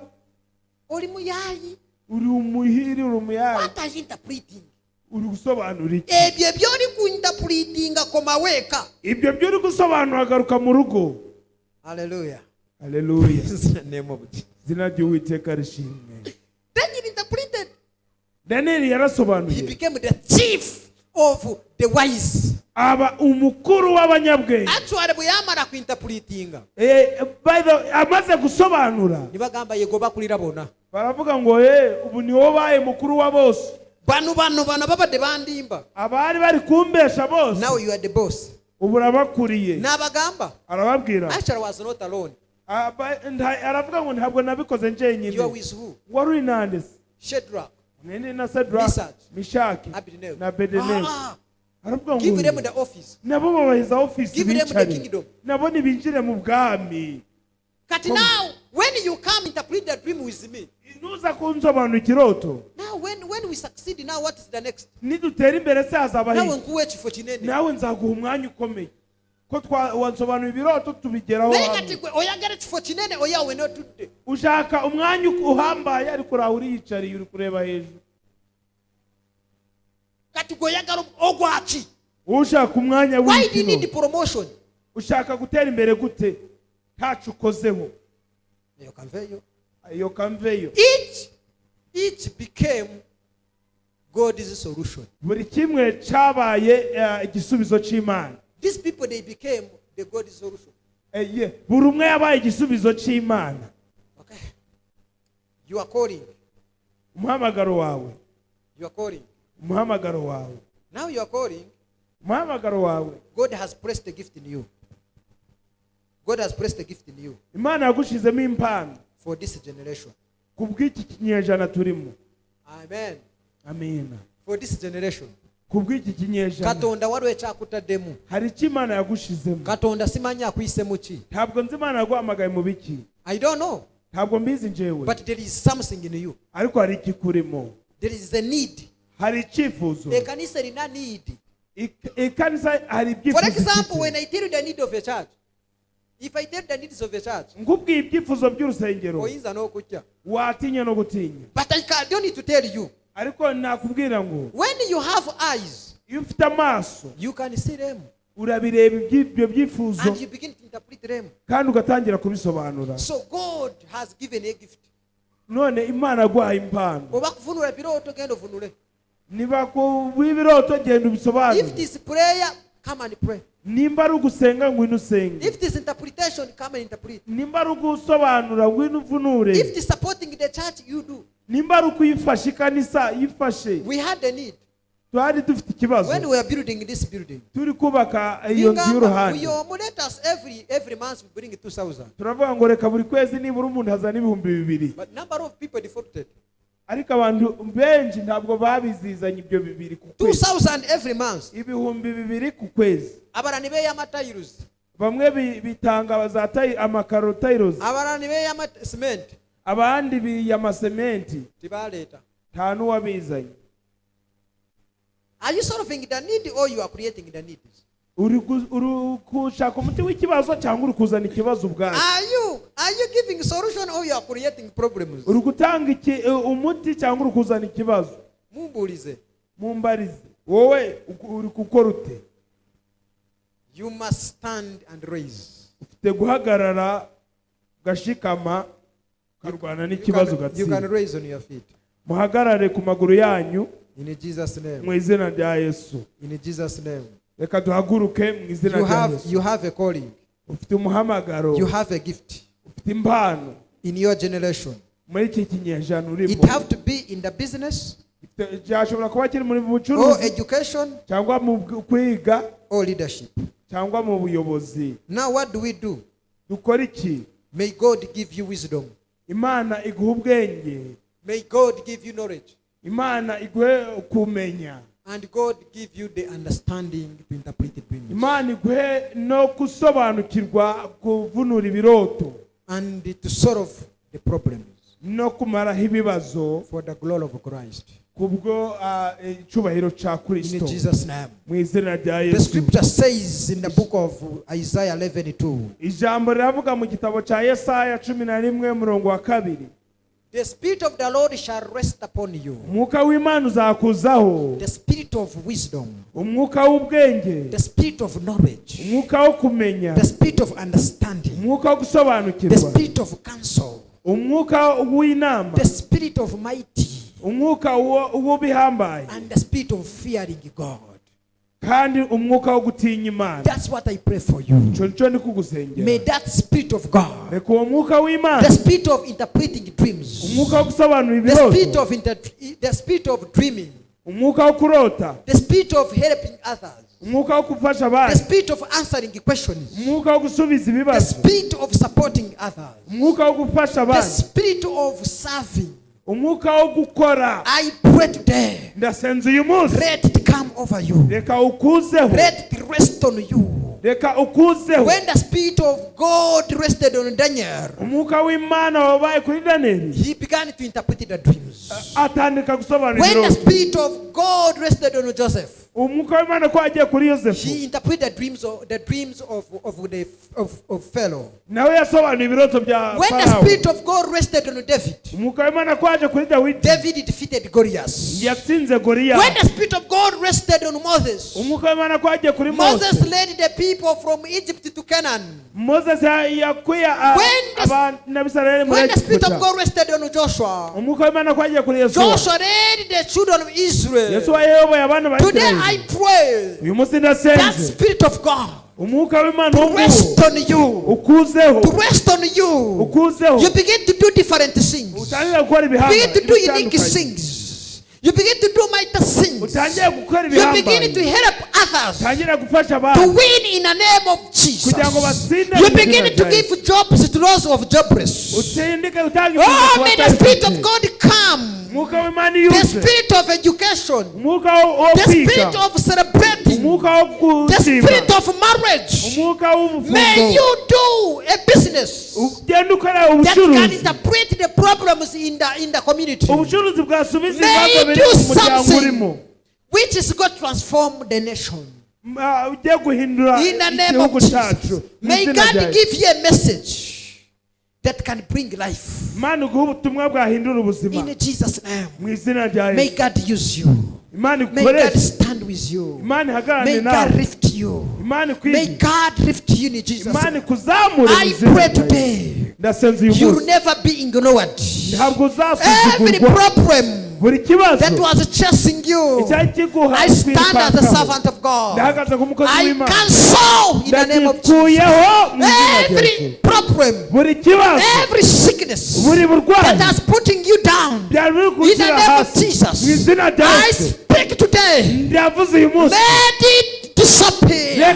Uri muyayi. Uri umuhiri uri umuyayi. What are you interpreting? Uri gusobanura iki? Ebyo byori ku interpreting komaweka. Ibyo byo uri gusobanura agaruka mu rugo. Hallelujah. Hallelujah. Name of Jesus. Zina ry'Uwiteka rishimwe. Daniel interpreted. Daniel He yarasobanuye. became the chief of the wise. Aba umukuru w'abanyabwenge. Actually buyamara ku interpreting. By the amaze gusobanura. Nibagamba yego bakulira bona. Baravuga ngo ubu ni wowe baye mukuru wa bose. Bano babade bandimba. Abari bari kumbesha bose. Now you are the boss. Ubu rabakuriye. Nabagamba. Arababwira. Actually was not alone. Aravuga ngo ntabwo nabikoze njyenyine. You are with who? Wari nande? Shadrach. Nene na Shadrach. Meshach. Abednego. Na Abednego. Aravuga ngo give them the office. Nabo babahiza office Give them the bicari. kingdom. Nabo nibinjire mu bwami. Kati now when you come interpret the dream with me. Nuza kunsobanura ikiroto. Now when we succeed now what is the next? Nidutera imbere se hazabaho. Nawe nkuwe chifo kinene. Nawe nzaguha umwanya ukomeye. Ko wansobanura ibiroto tubigeraho hamwe. hamwe. Kati oyagara chifo kinene oyawe no tudde. Ushaka umwanya uhambaye ariko uri yicariye uri kureba hejuru. Kati oyagara ogwaki. Ushaka umwanya w'ikino. Why do you need promotion? Ushaka gutera imbere gute? Ntacu ukozeho. Iyo kamveyo. Each became God's solution. Buri kimwe cyabaye igisubizo cy'Imana. These people they became the God's solution. Buri umwe yabaye igisubizo cy'Imana. Okay. You are calling. Umuhamagaro wawe. You are calling. Umuhamagaro wawe. Now you are calling. Umuhamagaro wawe. God has placed a gift in you. God has placed a gift in you. Imana yagushizemo impano. For this generation. Kubw'iki kinyejana turimo. Amen. Amina. For this generation. Kubw'iki kinyejana. Katonda wari cyakutademu. Hari Imana yagushizemo. Katonda simanya kwisemo ki. Ntabwo nzi Imana yaguhamagaye mu biki. I don't know. Ntabwo mbizi njewe. But there is something in you. Ariko hari ikikurimo. There is a need. Hari icyifuzo. Ekanisa rina need. Ikanisa hari ibyifuzo. For example, when I tell you the need of a church, if I tell the needs of a church, ngubwiye ibyifuzo by'urusengero. Oyinza no kujya. Watinya no gutinya. But I don't need to tell you. Ariko nakubwira ngo when you have eyes, iyo ufite amaso, you can see them. Urabireba ibyo byifuzo. And you begin to interpret them. Kandi ugatangira kubisobanura. So God has given a gift. None Imana yaguhaye impano. Oba kuvunura biroto genda vunure. Niba ko biroto genda ubisobanura. If this prayer, come and pray. Nimba ari ugusenga ngwino usenge. If this interpretation, come and interpret. Nimba ari ugusobanura ngwino uvunure. If this supporting the church, you do. Nimba ari ukuyifasha ikanisa yifashe. We had a need. Twari dufite ikibazo. When we were building this building. Turi kubaka iyo nzu y'uruhande. We let us every month we bring 2,000. Turavuga ngo reka buri kwezi nibura umuntu hazana 2,000. But number of people defaulted. Ariko abantu benshi ntabwo babizizanye ibyo 2,000 ku kwezi. 2,000 every month. 2,000 ku kwezi. Abarani be y'amatiles. Bamwe bitanga bazatayi amakaro tiles. Abarani be y'amacement. Abandi biyamasementi. Tibaleta. Ntanu wabizanye. Are you solving the need or you are creating the needs? uri kushaka umuti w'ikibazo cyangwa uri kuzana ikibazo ubwawe? Are you giving solution or you are creating problems? Uri gutanga umuti cyangwa uri kuzana ikibazo? Mumbarize wowe uri gukora ute? You must stand and raise. Ufite guhagarara gashikama karwana n'ikibazo gatsi. You can raise on your feet. Muhagarare ku maguru yanyu in Jesus name. Mu izina rya Yesu. In Jesus name. Reka duhaguruke mu izina rya Yesu. You have a calling. Ufite umuhamagaro. You have a gift. Ufite impano. In your generation. Muri iki kinyejana urimo. It have to be in the business. Cyashobora kuba kiri muri bucuruzi. Or education. Cyangwa mu kwiga. Or leadership. Cyangwa mu buyobozi. Now what do we do? Dukora iki? May God give you wisdom. Imana iguhe ubwenge. May God give you knowledge. Imana iguhe kumenya. And God give you the understanding to interpret dreams. Imana iguhe no kusobanukirwa kuvunura ibiroto. And to solve the problems. No kumaraho ibibazo. For the glory of Christ. Kubwo icubahiro ca Kristo. In Jesus name. Mu izina rya Yesu. The scripture says in the book of Isaiah 11:2. Ijambo riravuga mu gitabo ca Yesaya 11:2. The spirit of the Lord shall rest upon you. Umwuka w'Imana uzakuzaho. The spirit of wisdom. Umwuka w'ubwenge. The spirit of knowledge. Umwuka wo kumenya. The spirit of understanding. Umwuka wo gusobanukirwa. The spirit of counsel. Umwuka w'inama. The spirit of mighty. Umwuka w'ubihambaye. And the spirit of fearing God. Kandi umwuka wo gutinya Imana. That's what I pray for you. May that spirit of God. The spirit of interpreting dreams. The spirit of dreaming. The spirit of helping others. The spirit of answering questions. The spirit of supporting others. The spirit of serving. I pray today. Let it come over you. Let it rest on you. When the spirit of God rested on Daniel, he began to interpret the dreams. When the spirit of God rested on Joseph, he interpreted the dreams of Pharaoh. When the spirit of God rested on David, David defeated Goliath. When the spirit of God rested on Moses, Moses led the people from Egypt to Canaan. When the spirit of God rested on Joshua, Joshua led the children of Israel. Today I pray that spirit of God to rest on you. To rest on you. You begin to do different things. You begin to do unique things. You begin to do mighty things. You begin to help others to win in the name of Jesus. You begin to give jobs to those of jobless. Oh, may the spirit of God come. The spirit of education. The spirit of celebrating. The spirit of marriage. May you do a business that can interpret the problems in the community. May you do something which is going to transform the nation. In the name of Jesus. May God give you a message that can bring life. In Jesus' name. May God use you. May God stand with you. May God lift you. May God lift you in Jesus' name. I pray today, you will never be ignored. Every problem that was chasing you, I stand as a servant of God. I cancel in the name of Jesus every problem, every sickness that has putting you down. In the name of Jesus, I speak today. Let it disappear.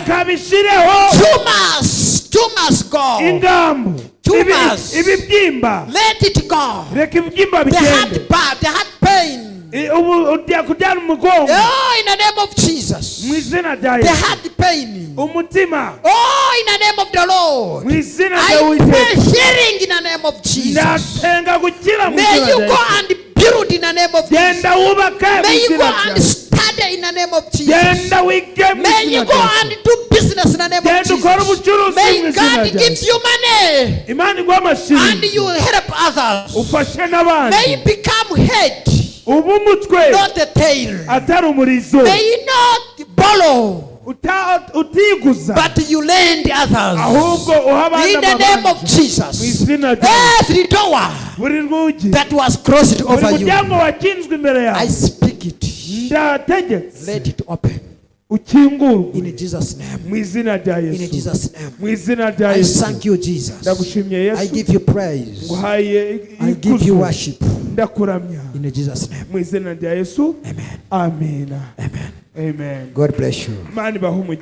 Tumors go. Tumors. Let it go. They had pain. Oh, in the name of Jesus. They had pain. Oh, in the name of the Lord. I pray healing in the name of Jesus. May you go and build in the name of Jesus. May you go and study in the name of Jesus. genda wige mu May you izina go rya and Yesu. do business in the name of Genda ukore Jesus. ubucuruzi mu May izina God rya give Yesu. you money Imana iguha and amashiringi you help others. ufashe May n'abandi you become head, uba umutwe not a tail. atari umurizo May you not borrow, utiguza but you lend others. ahubwo uha abandi In the name of amabandi mu Jesus. izina rya Yesu. Every door buri rwugi that was closed buri over you, muryango wakinzwe imbere I yawe speak it. ndategetse Let it open. ukingurwe In Jesus' name. mu izina rya In Yesu. Jesus' name. mu izina rya I Yesu thank you, Jesus. ndagushimye I Yesu give you praise. nguhaye I give you ikuzo worship. ndakuramya In Jesus' name. mu izina rya Yesu Amen. amina Amen. amen God bless you. Imana ibahe umugisha.